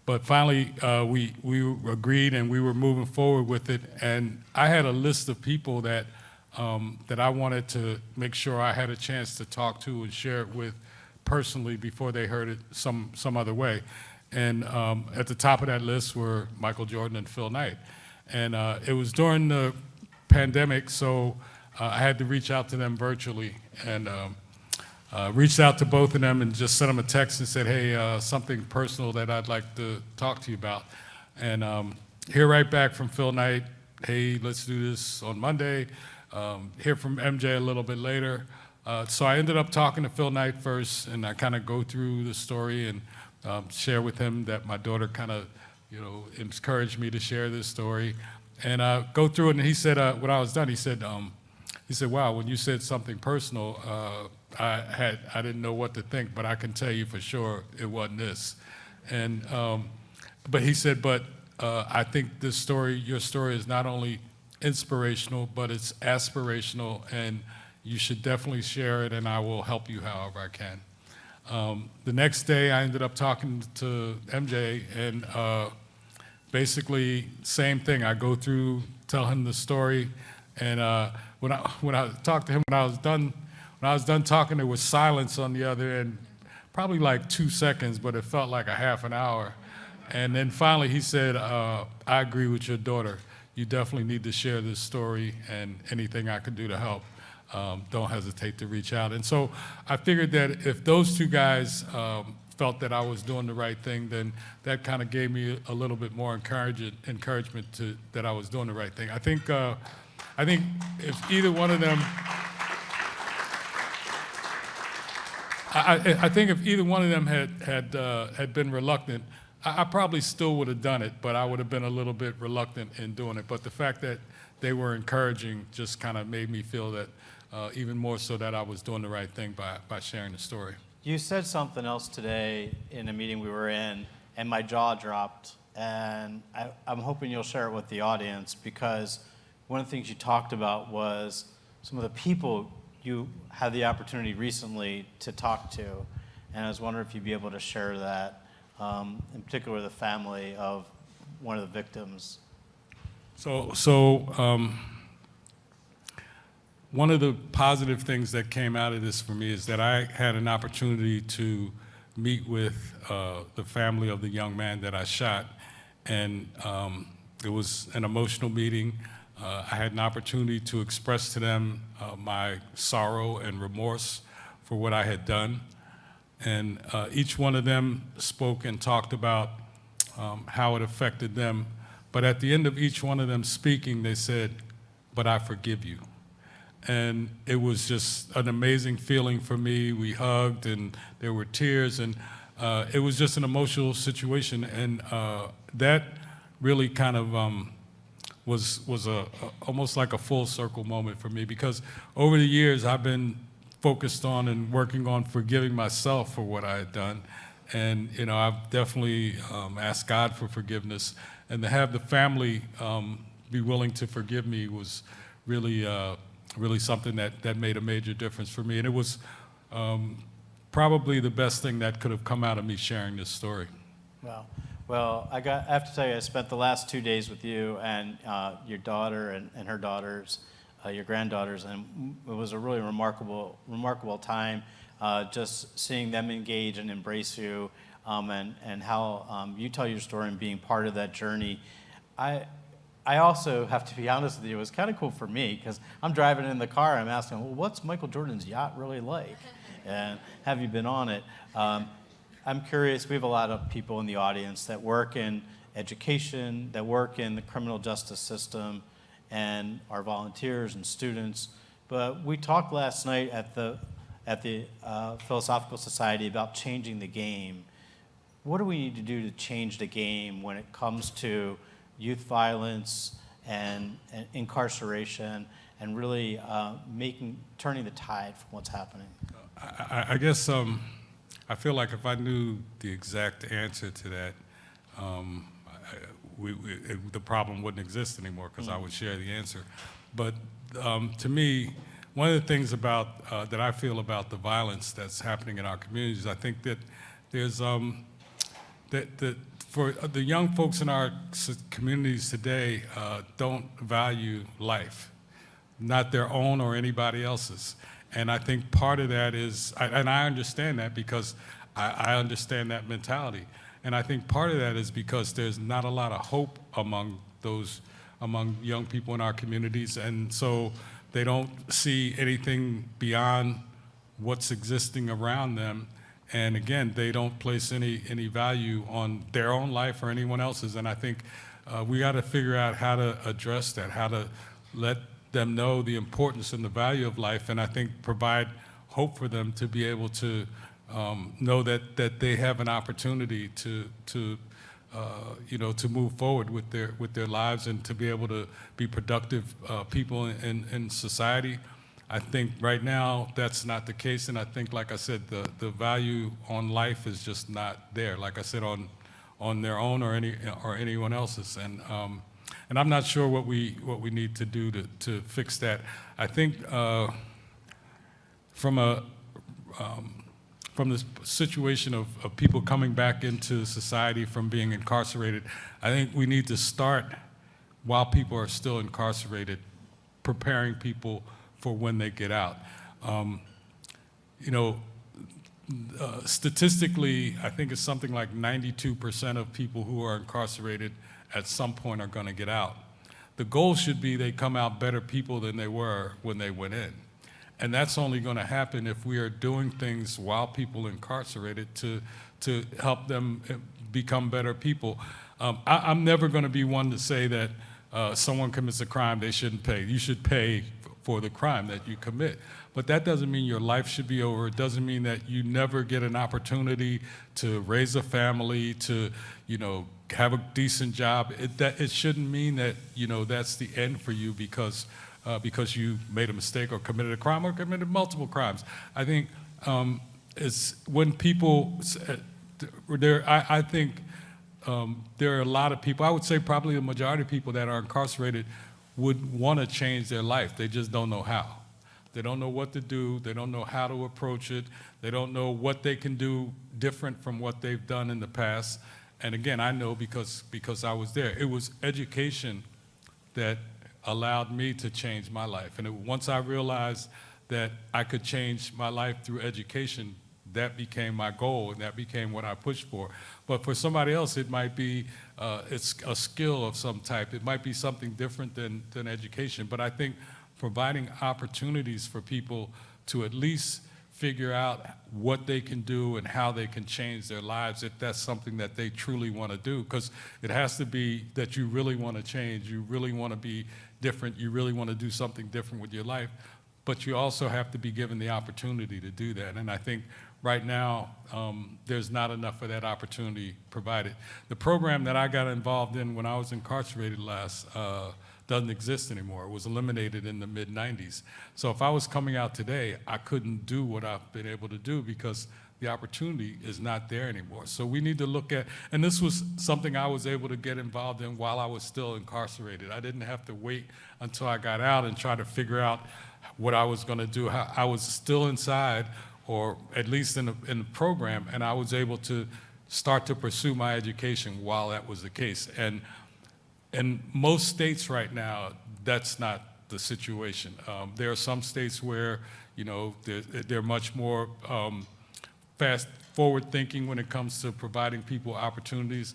But finally, we agreed, and we were moving forward with it. And I had a list of people that I wanted to make sure I had a chance to talk to and share it with personally before they heard it some other way. And at the top of that list were Michael Jordan and Phil Knight. And it was during the pandemic, so I had to reach out to them virtually, and reached out to both of them and just sent them a text and said, hey, something personal that I'd like to talk to you about. And hear right back from Phil Knight, hey, let's do this on Monday. Hear from MJ a little bit later. So I ended up talking to Phil Knight first, and I kind of go through the story and share with him that my daughter kind of, encouraged me to share this story. And go through it, and he said, when I was done, he said, wow, when you said something personal, I didn't know what to think, but I can tell you for sure it wasn't this. And, but he said, I think your story is not only inspirational, but it's aspirational, and you should definitely share it, and I will help you however I can. The next day, I ended up talking to MJ, and basically, same thing. I go through, tell him the story, and when I talked to him, when I was done talking, there was silence on the other end, probably like 2 seconds, but it felt like a half an hour. And then finally, he said, I agree with your daughter. You definitely need to share this story, and anything I can do to help, don't hesitate to reach out. And so I figured that if those two guys felt that I was doing the right thing, then that kind of gave me a little bit more encouragement that I was doing the right thing. I think if either one of them, I think if either one of them had been reluctant, I probably still would have done it, but I would have been a little bit reluctant in doing it. But the fact that they were encouraging just kind of made me feel that even more so that I was doing the right thing by sharing the story. You said something else today in a meeting we were in, and my jaw dropped. And I'm hoping you'll share it with the audience, because one of the things you talked about was some of the people you had the opportunity recently to talk to. And I was wondering if you'd be able to share that, in particular the family of one of the victims. One of the positive things that came out of this for me is that I had an opportunity to meet with the family of the young man that I shot, and it was an emotional meeting. I had an opportunity to express to them my sorrow and remorse for what I had done, and each one of them spoke and talked about how it affected them, but at the end of each one of them speaking, they said, "But I forgive you." And it was just an amazing feeling for me. We hugged, and there were tears, and it was just an emotional situation. And that really kind of was almost like a full circle moment for me, because over the years I've been focused on and working on forgiving myself for what I had done. And I've definitely asked God for forgiveness, and to have the family be willing to forgive me was really something that made a major difference for me. And it was probably the best thing that could have come out of me sharing this story. Wow. Well, I have to tell you, I spent the last 2 days with you and your daughter and her daughters, your granddaughters, and it was a really remarkable time, just seeing them engage and embrace you, and how you tell your story and being part of that journey. I also have to be honest with you, it was kind of cool for me, because I'm driving in the car, I'm asking, well, what's Michael Jordan's yacht really like? And have you been on it? I'm curious, we have a lot of people in the audience that work in education, that work in the criminal justice system, and are volunteers and students. But we talked last night at the Philosophical Society about changing the game. What do we need to do to change the game when it comes to youth violence and incarceration, and really turning the tide from what's happening? I guess I feel like if I knew the exact answer to that, the problem wouldn't exist anymore, because I would share the answer. But to me, one of the things about that I feel about the violence that's happening in our communities, I think that there's that for the young folks in our communities today don't value life, not their own or anybody else's. And I think part of that is, and I understand that because I understand that mentality. And I think part of that is because there's not a lot of hope among young people in our communities. And so They don't see anything beyond what's existing around them. And again, they don't place any value on their own life or anyone else's. And I think we got to figure out how to address that, how to let them know the importance and the value of life, and I think provide hope for them to be able to know that they have an opportunity to move forward with their lives and to be able to be productive people in society. I think right now that's not the case, and I think, like I said, the value on life is just not there. Like I said, on their own or anyone else's, and I'm not sure what we need to do to fix that. I think from the situation of people coming back into society from being incarcerated, I think we need to start while people are still incarcerated, preparing people for when they get out. Statistically, I think it's something like 92% of people who are incarcerated at some point are going to get out. The goal should be they come out better people than they were when they went in. And that's only going to happen if we are doing things while people are incarcerated to help them become better people. I'm never going to be one to say that someone commits a crime they shouldn't pay. You should pay for the crime that you commit. But that doesn't mean your life should be over. It doesn't mean that you never get an opportunity to raise a family, to have a decent job. It shouldn't mean that that's the end for you because you made a mistake or committed a crime or committed multiple crimes. I think it's when people I think there are a lot of people, I would say probably the majority of people that are incarcerated would want to change their life. They just don't know how. They don't know what to do. They don't know how to approach it. They don't know what they can do different from what they've done in the past. And again, I know because I was there. It was education that allowed me to change my life. And once I realized that I could change my life through education, that became my goal, and that became what I pushed for. But for somebody else, it might be it's a skill of some type. It might be something different than education. But I think providing opportunities for people to at least figure out what they can do and how they can change their lives, if that's something that they truly want to do. Because it has to be that you really want to change, you really want to be different, you really want to do something different with your life, but you also have to be given the opportunity to do that. And I think right now, there's not enough of that opportunity provided. The program that I got involved in when I was incarcerated last doesn't exist anymore. It was eliminated in the mid-90s. So if I was coming out today, I couldn't do what I've been able to do because the opportunity is not there anymore. So we need to look at, and this was something I was able to get involved in while I was still incarcerated. I didn't have to wait until I got out and try to figure out what I was gonna do. I was still inside, or at least in the program, and I was able to start to pursue my education while that was the case. And in most states right now, that's not the situation. There are some states where, they're much more fast forward thinking when it comes to providing people opportunities.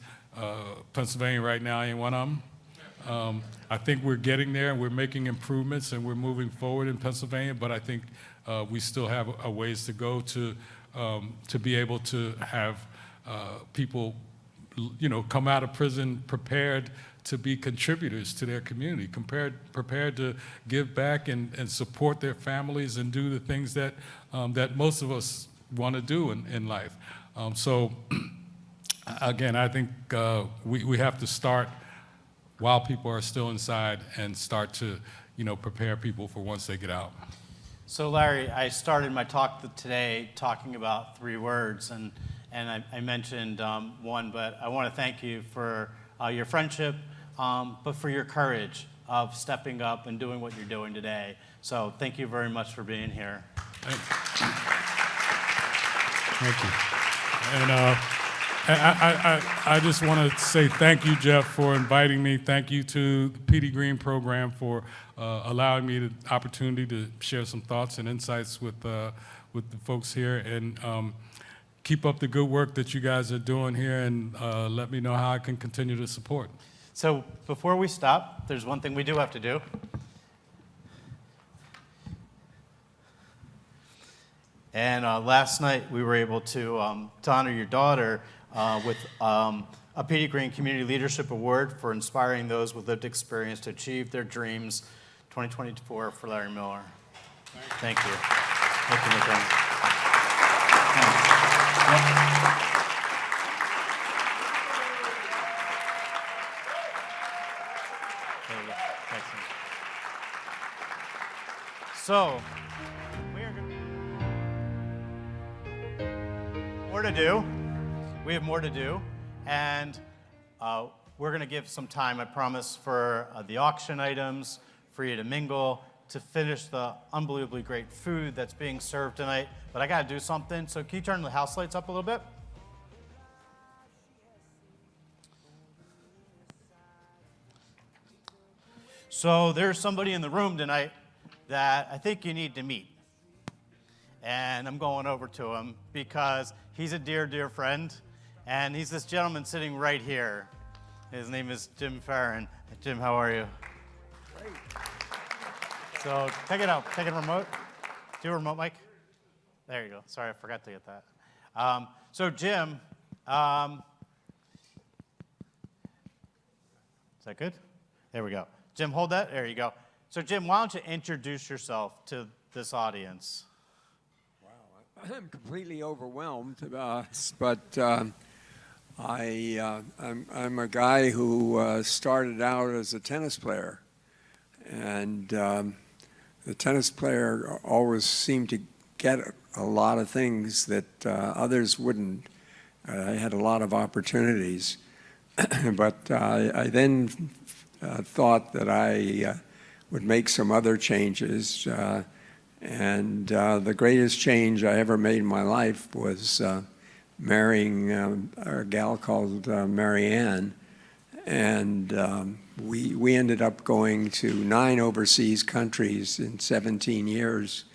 Pennsylvania right now ain't one of them. I think we're getting there and we're making improvements and we're moving forward in Pennsylvania, but I think we still have a ways to go to be able to have people, come out of prison prepared to be contributors to their community, prepared to give back and support their families and do the things that most of us want to do in life. So again, I think we have to start while people are still inside and start to prepare people for once they get out. So Larry, I started my talk today talking about 3 words, and I mentioned one, but I want to thank you for your friendship, but for your courage of stepping up and doing what you're doing today. So thank you very much for being here. Thank you. And I just want to say thank you, Jeff, for inviting me. Thank you to the Petey Greene Program for allowing me the opportunity to share some thoughts and insights with the folks here. And keep up the good work that you guys are doing here, and let me know how I can continue to support. So before we stop, there's one thing we do have to do. And last night we were able to honor your daughter with a Petey Greene Community Leadership Award for inspiring those with lived experience to achieve their dreams, 2024 for Larry Miller. Thank you. Thank you, McKenna. There you go. Excellent. So, more to do. We have more to do, and we're going to give some time, I promise, for the auction items, for you to mingle, to finish the unbelievably great food that's being served tonight. But I got to do something, so can you turn the house lights up a little bit? So there's somebody in the room tonight that I think you need to meet. And I'm going over to him because he's a dear, dear friend. And he's this gentleman sitting right here. His name is Jim Farron. Jim, how are you? Great. So take it out. Take it remote. Do a remote mic. There you go. Sorry, I forgot to get that. So Jim, is that good? There we go. Jim, hold that. There you go. So Jim, why don't you introduce yourself to this audience? I'm completely overwhelmed, but I'm a guy who started out as a tennis player, and the tennis player always seemed to get a lot of things that others wouldn't. I had a lot of opportunities, but I then thought that I would make some other changes. And the greatest change I ever made in my life was marrying a gal called Marianne. And we ended up going to 9 overseas countries in 17 years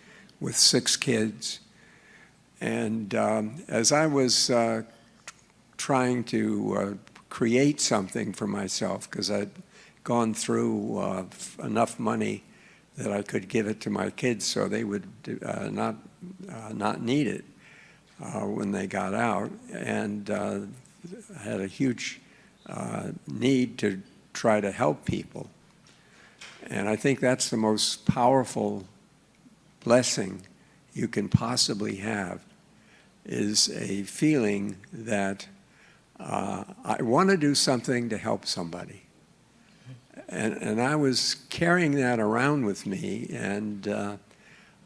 with 6 kids. And as I was trying to create something for myself, because I'd gone through enough money that I could give it to my kids so they would not need it when they got out, and I had a huge need to try to help people. And I think that's the most powerful blessing you can possibly have, is a feeling that I want to do something to help somebody. And I was carrying that around with me, and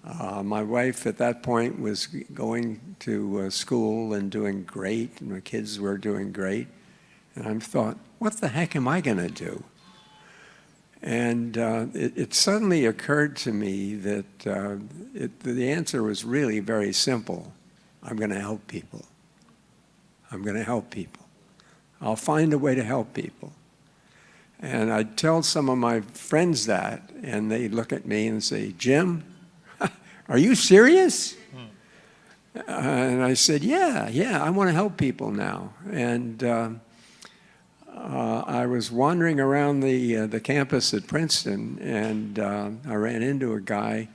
my wife at that point was going to school and doing great, and my kids were doing great. And I thought, what the heck am I going to do? And it suddenly occurred to me that the answer was really very simple. I'm going to help people. I'm going to help people. I'll find a way to help people. And I'd tell some of my friends that, and they'd look at me and say, Jim, are you serious? And I said, yeah, I want to help people now. And I was wandering around the campus at Princeton, and I ran into a guy,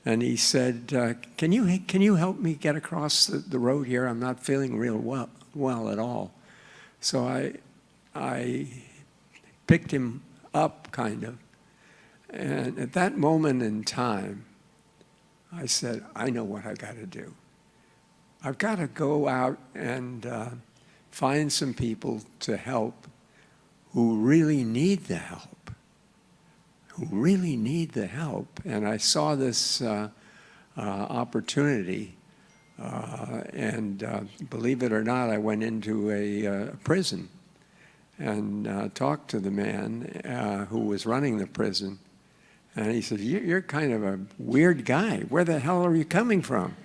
and he said, can you help me get across the road here? I'm not feeling real well at all. So I picked him up, kind of. And at that moment in time, I said, I know what I got to do. I've got to go out and find some people to help who really need the help, And I saw this opportunity, and believe it or not, I went into a prison and talked to the man who was running the prison. And he said, you're kind of a weird guy. Where the hell are you coming from?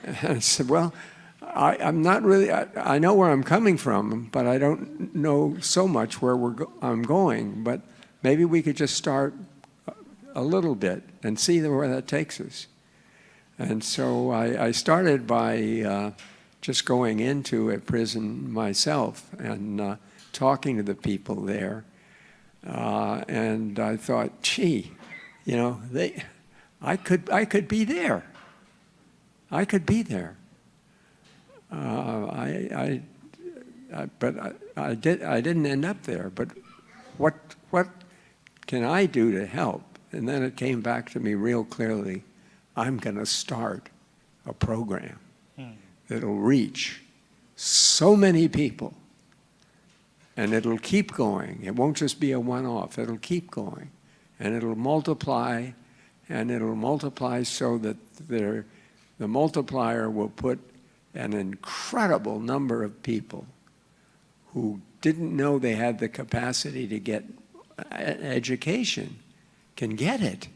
And I said, well, I'm not really, I know where I'm coming from, but I don't know so much where I'm going. But maybe we could just start a little bit and see where that takes us. And so I started by just going into a prison myself and talking to the people there, and I thought, gee, you know, I could be there. I could be there. But I didn't end up there. But what can I do to help? And then it came back to me real clearly. I'm going to start a program that'll reach so many people, and it'll keep going. It won't just be a one-off. It'll keep going, and it'll multiply, so that the multiplier will put an incredible number of people who didn't know they had the capacity to get education can get it.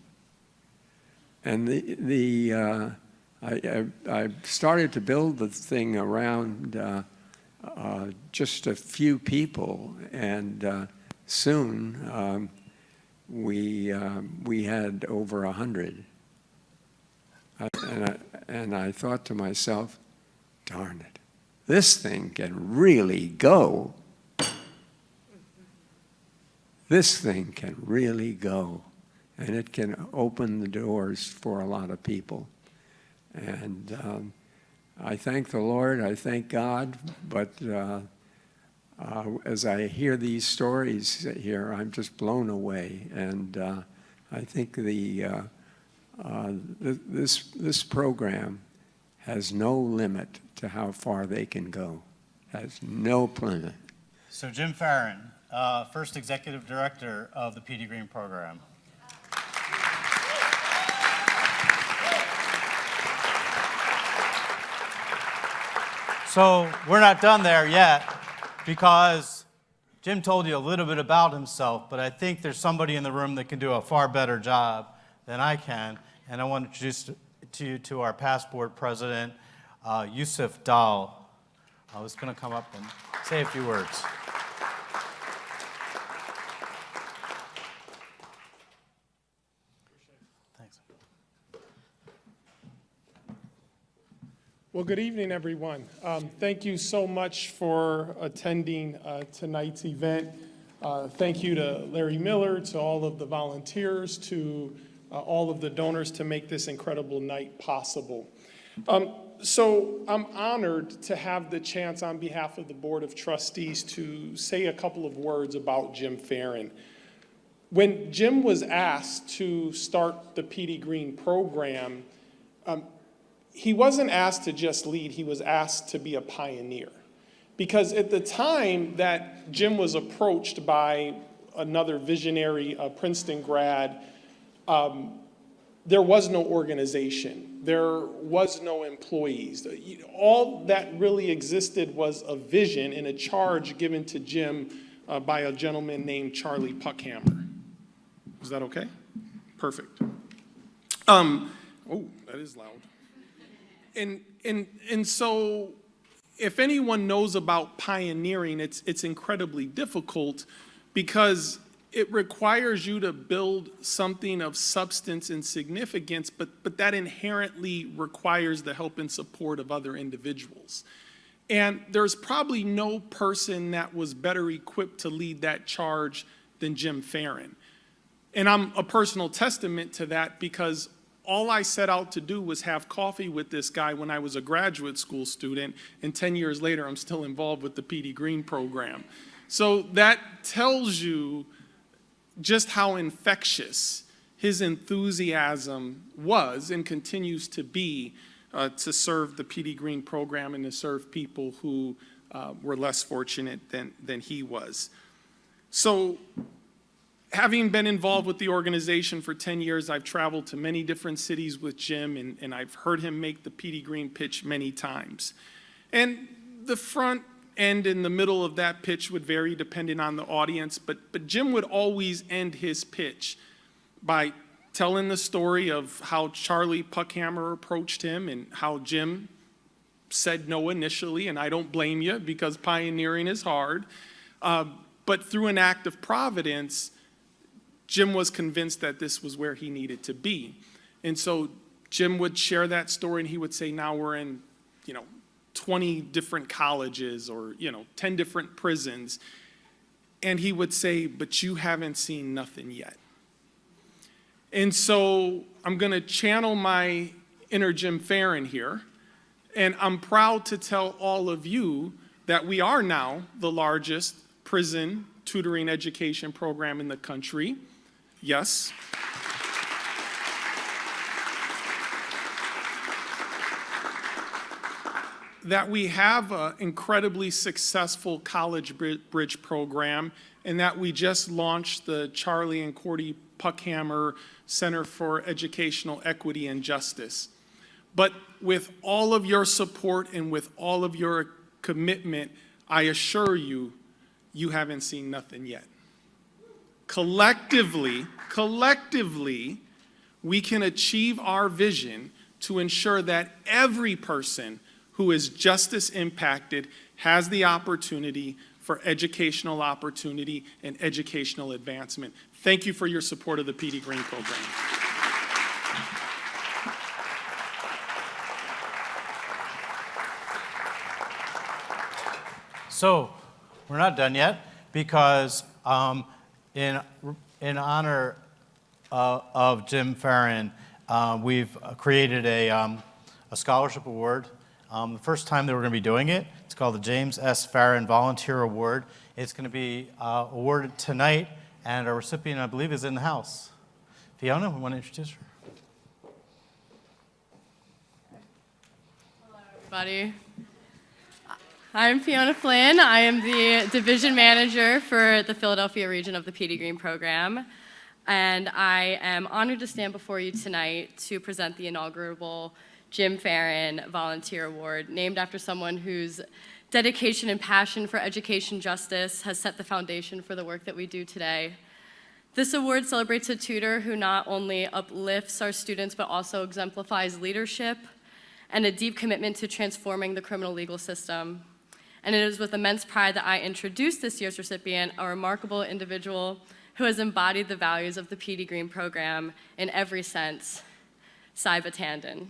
And I started to build the thing around just a few people, and soon we had over 100. And I thought to myself, darn it, this thing can really go. This thing can really go, and it can open the doors for a lot of people. And I thank the Lord, I thank God, but as I hear these stories here, I'm just blown away. And I think this program has no limit to how far they can go. Has no limit. So Jim Farron, first executive director of the Petey Greene Program. So we're not done there yet, because Jim told you a little bit about himself, but I think there's somebody in the room that can do a far better job than I can. And I want to introduce you to our past board president, Yusuf Dal, who's going to come up and say a few words. Thanks. Well, good evening, everyone. Thank you so much for attending tonight's event. Thank you to Larry Miller, to all of the volunteers, to all of the donors to make this incredible night possible. So I'm honored to have the chance on behalf of the Board of Trustees to say a couple of words about Jim Farron. When Jim was asked to start the Petey Greene Program, he wasn't asked to just lead, he was asked to be a pioneer. Because at the time that Jim was approached by another visionary Princeton grad, there was no organization, there was no employees. All that really existed was a vision and a charge given to Jim by a gentleman named Charlie Puckhammer. Is that okay? Perfect. Oh, that is loud. And so if anyone knows about pioneering, it's incredibly difficult, because it requires you to build something of substance and significance, but that inherently requires the help and support of other individuals. And there's probably no person that was better equipped to lead that charge than Jim Farron. And I'm a personal testament to that, because all I set out to do was have coffee with this guy when I was a graduate school student, and 10 years later, I'm still involved with the Petey Greene Program. So that tells you just how infectious his enthusiasm was and continues to be to serve the Petey Greene Program and to serve people who were less fortunate than he was. So, having been involved with the organization for 10 years, I've traveled to many different cities with Jim, and I've heard him make the Petey Greene pitch many times. And the front end and the middle of that pitch would vary depending on the audience, but Jim would always end his pitch by telling the story of how Charlie Puckhammer approached him and how Jim said no initially, and I don't blame you, because pioneering is hard. But through an act of providence, Jim was convinced that this was where he needed to be. And so Jim would share that story, and he would say, now we're in, 20 different colleges, or, 10 different prisons. And he would say, but you haven't seen nothing yet. And so I'm going to channel my inner Jim Farron here, and I'm proud to tell all of you that we are now the largest prison tutoring education program in the country. Yes. That we have an incredibly successful college bridge program, and that we just launched the Charlie and Cordy Puckhammer Center for Educational Equity and Justice. But with all of your support and with all of your commitment, I assure you, you haven't seen nothing yet. Collectively, we can achieve our vision to ensure that every person who is justice impacted has the opportunity for educational opportunity and educational advancement. Thank you for your support of the Petey Greene Program. So, we're not done yet, because in honor of Jim Farron, we've created a scholarship award. The first time that we're going to be doing it, it's called the James S. Farron Volunteer Award. It's going to be awarded tonight, and our recipient, I believe, is in the house. Fiona, we want to introduce her. Hello, everybody. I'm Fiona Flynn. I am the division manager for the Philadelphia region of the Petey Greene Program, and I am honored to stand before you tonight to present the inaugural Jim Farron Volunteer Award, named after someone whose dedication and passion for education justice has set the foundation for the work that we do today. This award celebrates a tutor who not only uplifts our students, but also exemplifies leadership and a deep commitment to transforming the criminal legal system. And it is with immense pride that I introduce this year's recipient, a remarkable individual who has embodied the values of the Petey Greene Program in every sense, Saiba Tandon.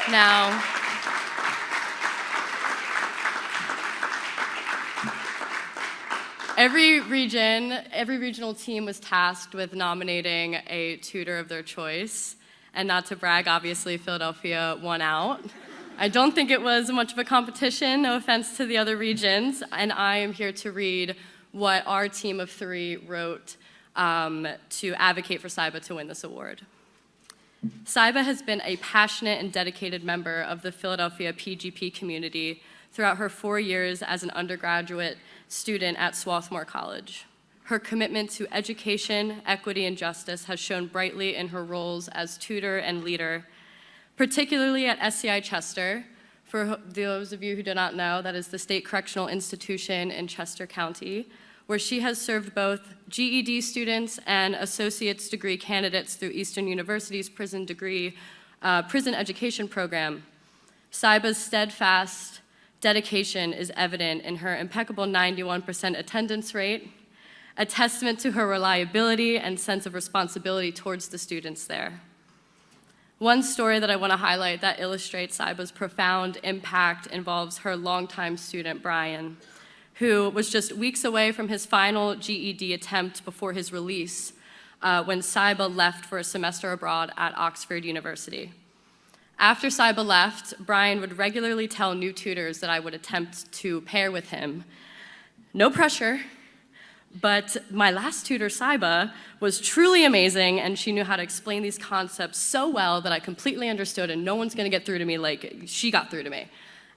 Now, every regional team was tasked with nominating a tutor of their choice. And not to brag, obviously, Philadelphia won out. I don't think it was much of a competition, no offense to the other regions, and I am here to read what our team of 3 wrote to advocate for Saiba to win this award. Saiba has been a passionate and dedicated member of the Philadelphia PGP community throughout her 4 years as an undergraduate student at Swarthmore College. Her commitment to education, equity, and justice has shone brightly in her roles as tutor and leader, particularly at SCI Chester. For those of you who do not know, that is the state correctional institution in Chester County, where she has served both GED students and associate's degree candidates through Eastern University's prison education program. Saiba's steadfast dedication is evident in her impeccable 91% attendance rate, a testament to her reliability and sense of responsibility towards the students there. One story that I want to highlight that illustrates Saiba's profound impact involves her longtime student, Brian, who was just weeks away from his final GED attempt before his release when Saiba left for a semester abroad at Oxford University. After Saiba left, Brian would regularly tell new tutors that I would attempt to pair with him. No pressure. But my last tutor, Saiba, was truly amazing, and she knew how to explain these concepts so well that I completely understood, and no one's gonna get through to me like she got through to me.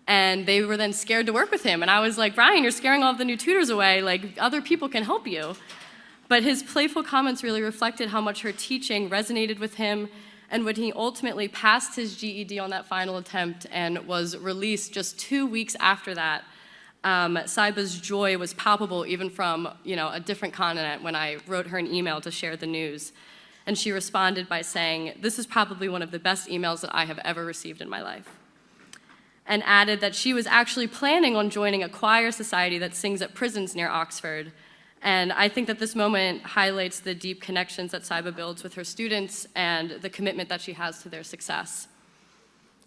And they were then scared to work with him, and I was like, Brian, you're scaring all of the new tutors away, like other people can help you. But his playful comments really reflected how much her teaching resonated with him, and when he ultimately passed his GED on that final attempt and was released just 2 weeks after that, Saiba's joy was palpable even from a different continent when I wrote her an email to share the news. And she responded by saying, "This is probably one of the best emails that I have ever received in my life." And added that she was actually planning on joining a choir society that sings at prisons near Oxford. And I think that this moment highlights the deep connections that Saiba builds with her students and the commitment that she has to their success.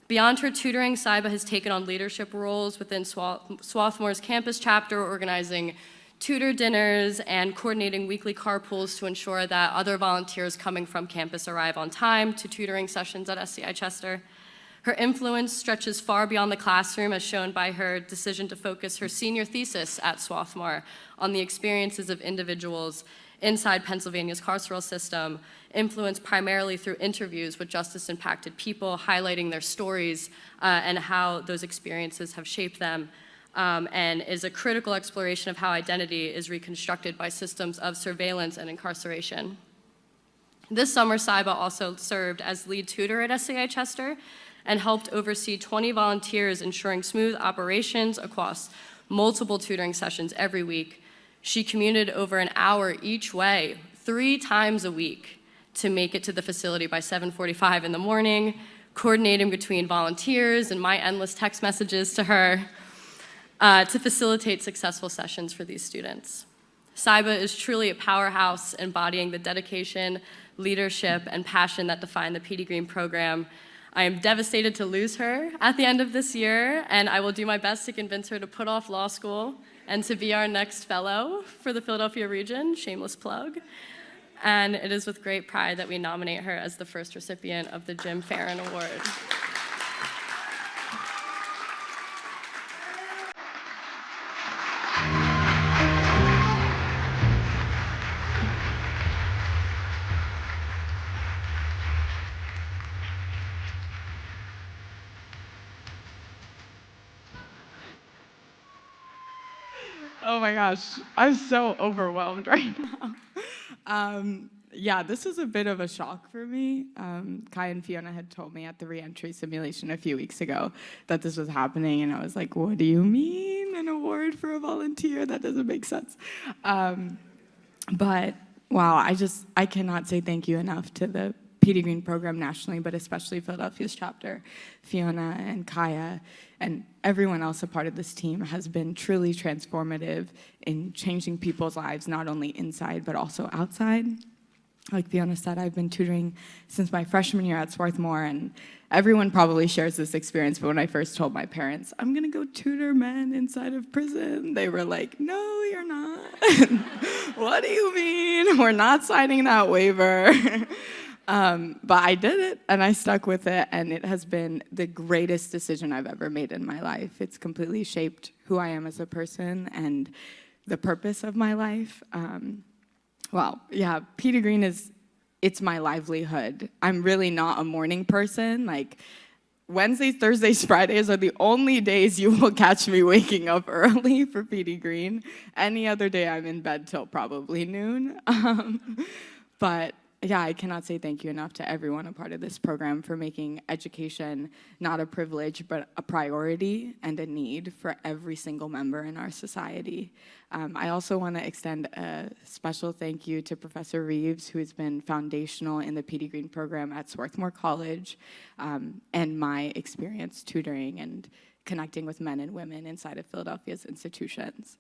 Beyond her tutoring, Saiba has taken on leadership roles within Swarthmore's campus chapter, organizing tutor dinners and coordinating weekly carpools to ensure that other volunteers coming from campus arrive on time to tutoring sessions at SCI Chester. Her influence stretches far beyond the classroom, as shown by her decision to focus her senior thesis at Swarthmore on the experiences of individuals inside Pennsylvania's carceral system, influenced primarily through interviews with justice-impacted people, highlighting their stories and how those experiences have shaped them, and is a critical exploration of how identity is reconstructed by systems of surveillance and incarceration. This summer, Saiba also served as lead tutor at SCI Chester and helped oversee 20 volunteers, ensuring smooth operations across multiple tutoring sessions every week. She commuted over an hour each way, 3 times a week, to make it to the facility by 7:45 in the morning, coordinating between volunteers and my endless text messages to her to facilitate successful sessions for these students. Saiba is truly a powerhouse, embodying the dedication, leadership, and passion that define the Petey Greene Program. I am devastated to lose her at the end of this year, and I will do my best to convince her to put off law school and to be our next fellow for the Philadelphia region, shameless plug. And it is with great pride that we nominate her as the first recipient of the Jim Farron Award. Oh my gosh, I'm so overwhelmed right now. Yeah, this is a bit of a shock for me. Kai and Fiona had told me at the reentry simulation a few weeks ago that this was happening, and I was like, what do you mean, an award for a volunteer? That doesn't make sense. But wow, I cannot say thank you enough to the Petey Greene Program nationally, but especially Philadelphia's chapter. Fiona and Kaya and everyone else a part of this team has been truly transformative in changing people's lives, not only inside, but also outside. Like Fiona said, I've been tutoring since my freshman year at Swarthmore, and everyone probably shares this experience, but when I first told my parents, I'm gonna go tutor men inside of prison, they were like, no, you're not. What do you mean? We're not signing that waiver. But I did it, and I stuck with it, and it has been the greatest decision I've ever made in my life. It's completely shaped who I am as a person and the purpose of my life. Well, yeah, Petey Greene it's my livelihood. I'm really not a morning person. Like, Wednesdays, Thursdays, Fridays are the only days you will catch me waking up early for Petey Greene. Any other day, I'm in bed till probably noon. But yeah, I cannot say thank you enough to everyone a part of this program for making education not a privilege, but a priority and a need for every single member in our society. I also want to extend a special thank you to Professor Reeves, who has been foundational in the Petey Greene Program at Swarthmore College, and my experience tutoring and connecting with men and women inside of Philadelphia's institutions.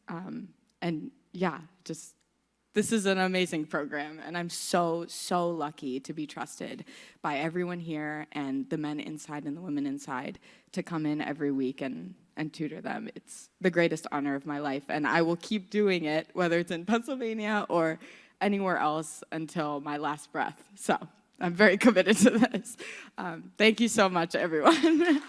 And yeah, this is an amazing program, and I'm so, so lucky to be trusted by everyone here and the men inside and the women inside to come in every week and tutor them. It's the greatest honor of my life, and I will keep doing it, whether it's in Pennsylvania or anywhere else, until my last breath. So I'm very committed to this. Thank you so much, everyone.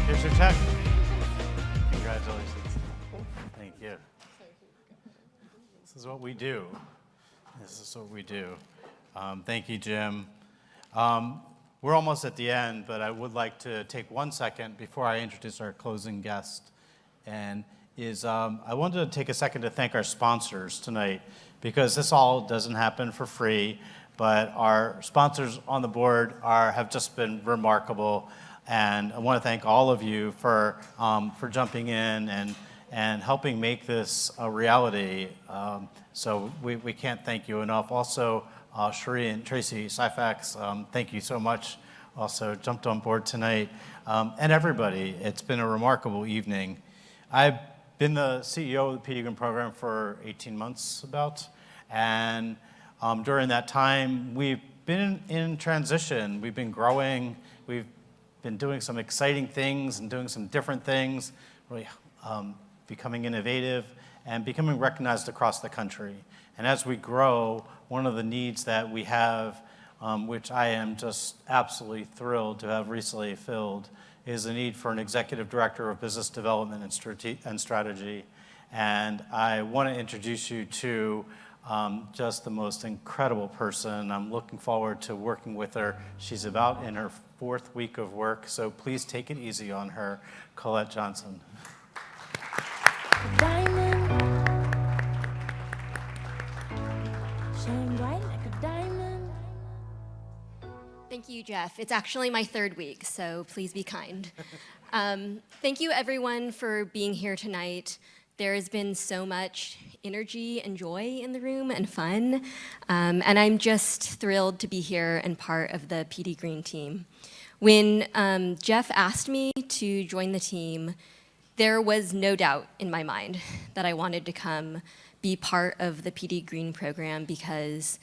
Here's your check. Congratulations. Thank you. This is what we do. Thank you, Jim. We're almost at the end, but I would like to take 1 second before I introduce our closing guest. I wanted to take a second to thank our sponsors tonight, because this all doesn't happen for free, but our sponsors on the board have just been remarkable. And I want to thank all of you for jumping in and helping make this a reality. So we can't thank you enough. Also, Cherie and Tracy Syfax, thank you so much. Also jumped on board tonight. And everybody, it's been a remarkable evening. I been the CEO of the Petey Greene Program for 18 months about, and during that time, we've been in transition. We've been growing. We've been doing some exciting things and doing some different things, really becoming innovative and becoming recognized across the country. And as we grow, one of the needs that we have, which I am just absolutely thrilled to have recently filled, is the need for an executive director of business development and strategy. And I want to introduce you to just the most incredible person. I'm looking forward to working with her. She's about in her 4th week of work, so please take it easy on her. Colette Johnson. Diamond, shine bright like a diamond. Thank you, Jeff. It's actually my 3rd week, so please be kind. Thank you, everyone, for being here tonight. There has been so much energy and joy in the room and fun, and I'm just thrilled to be here and part of the Petey Greene team. When Jeff asked me to join the team, there was no doubt in my mind that I wanted to come be part of the Petey Greene Program because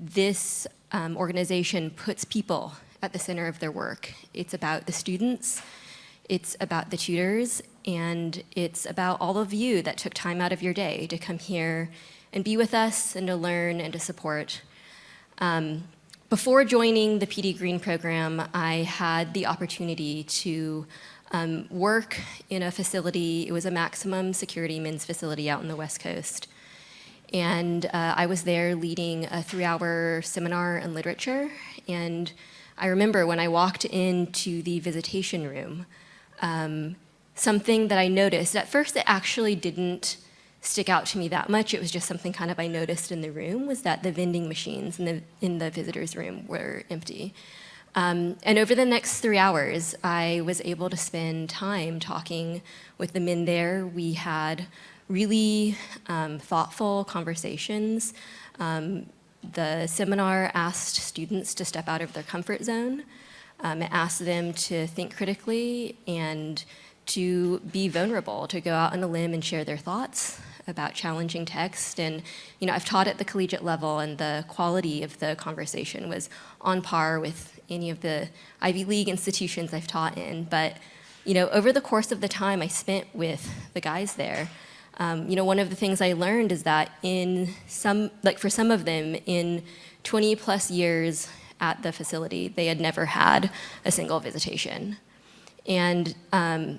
this organization puts people at the center of their work. It's about the students, it's about the tutors, and it's about all of you that took time out of your day to come here and be with us and to learn and to support. Before joining the Petey Greene Program, I had the opportunity to work in a facility. It was a maximum security men's facility out on the West Coast. And I was there leading a 3-hour seminar in literature. And I remember when I walked into the visitation room, something that I noticed, at first it actually didn't stick out to me that much. It was just something kind of I noticed in the room, was that the vending machines in the visitors' room were empty. And over the next 3 hours, I was able to spend time talking with the men there. We had really thoughtful conversations. The seminar asked students to step out of their comfort zone. It asked them to think critically and to be vulnerable, to go out on a limb and share their thoughts about challenging text. And I've taught at the collegiate level, and the quality of the conversation was on par with any of the Ivy League institutions I've taught in. But over the course of the time I spent with the guys there, one of the things I learned is that for some of them, in 20 plus years at the facility, they had never had a single visitation. And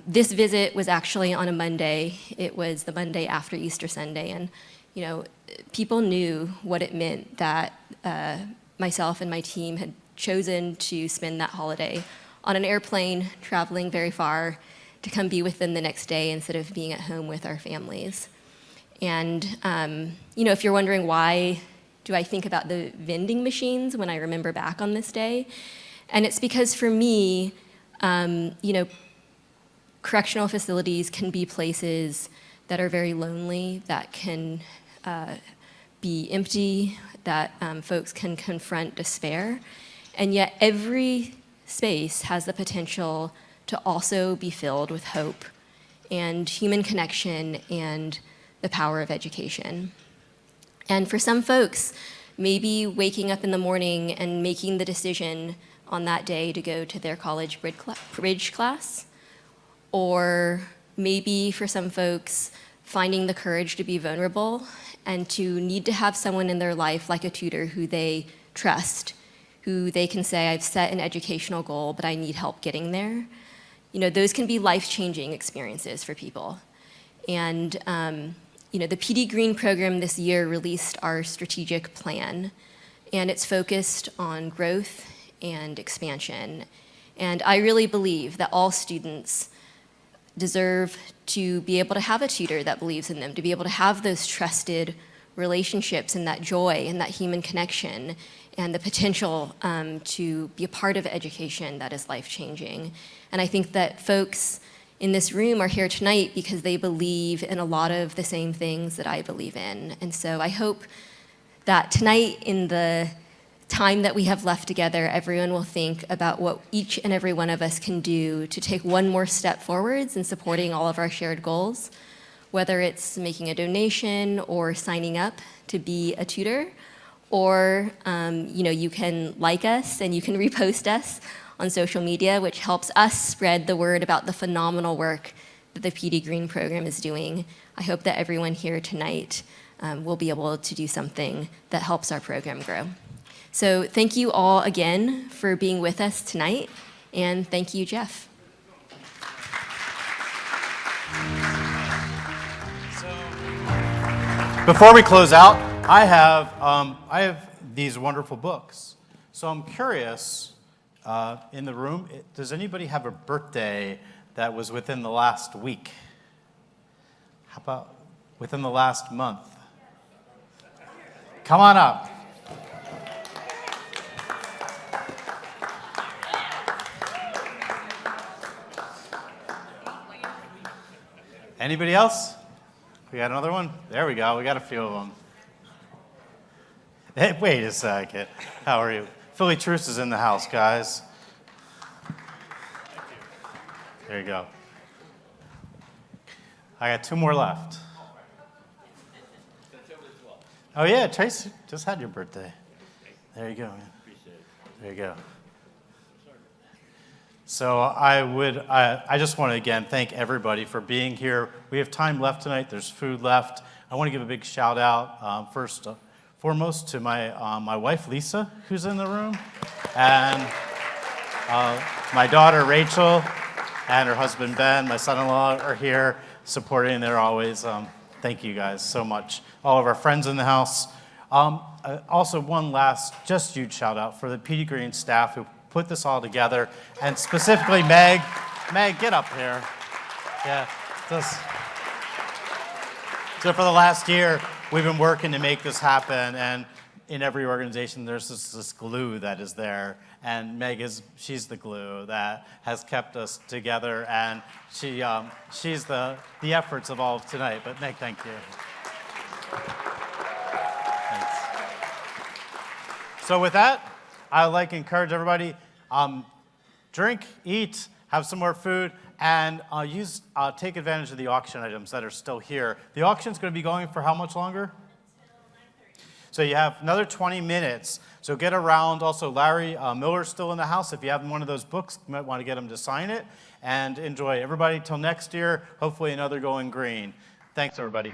this visit was actually on a Monday. It was the Monday after Easter Sunday. And, people knew what it meant that myself and my team had chosen to spend that holiday on an airplane, traveling very far, to come be with them the next day instead of being at home with our families. And, if you're wondering why do I think about the vending machines when I remember back on this day, and it's because for me, correctional facilities can be places that are very lonely, that can be empty, that folks can confront despair, and yet every space has the potential to also be filled with hope and human connection and the power of education. And for some folks, maybe waking up in the morning and making the decision on that day to go to their college bridge class, or maybe for some folks, finding the courage to be vulnerable and to need to have someone in their life like a tutor who they trust, who they can say, I've set an educational goal, but I need help getting there. Those can be life-changing experiences for people. And the Petey Greene Program this year released our strategic plan, and it's focused on growth and expansion. And I really believe that all students deserve to be able to have a tutor that believes in them, to be able to have those trusted relationships and that joy and that human connection and the potential to be a part of education that is life-changing. And I think that folks in this room are here tonight because they believe in a lot of the same things that I believe in. And so I hope that tonight, in the time that we have left together, everyone will think about what each and every one of us can do to take one more step forwards in supporting all of our shared goals, whether it's making a donation or signing up to be a tutor, or you can like us and you can repost us on social media, which helps us spread the word about the phenomenal work that the Petey Greene Program is doing. I hope that everyone here tonight will be able to do something that helps our program grow. So thank you all again for being with us tonight, and thank you, Jeff. Before we close out, I have these wonderful books. So I'm curious, in the room, does anybody have a birthday that was within the last week? How about within the last month? Come on up. Anybody else? We got another one? There we go. We got a few of them. Hey, wait a second. How are you? Philly Truce is in the house, guys. There you go. I got 2 more left. Oh, yeah, Tracy just had your birthday. There you go, man. There you go. So I just want to again thank everybody for being here. We have time left tonight. There's food left. I want to give a big shout out foremost to my wife Lisa, who's in the room, and my daughter Rachel, and her husband Ben, my son-in-law are here supporting. They're always. Thank you guys so much. All of our friends in the house. Also, one last just huge shout out for the Petey Greene staff who put this all together, and specifically Meg. Meg, get up here. Yeah. So for the last year, we've been working to make this happen, and in every organization, there's this glue that is there, and Meg she's the glue that has kept us together, and she's the efforts of all of tonight. But Meg, thank you. Thanks. So with that, I'd like to encourage everybody, drink, eat, have some more food, and take advantage of the auction items that are still here. The auction's going to be going for how much longer? So you have another 20 minutes. So get around. Also, Larry Miller's still in the house. If you have one of those books, you might want to get him to sign it. And enjoy. Everybody, till next year, hopefully another Going Green. Thanks, everybody.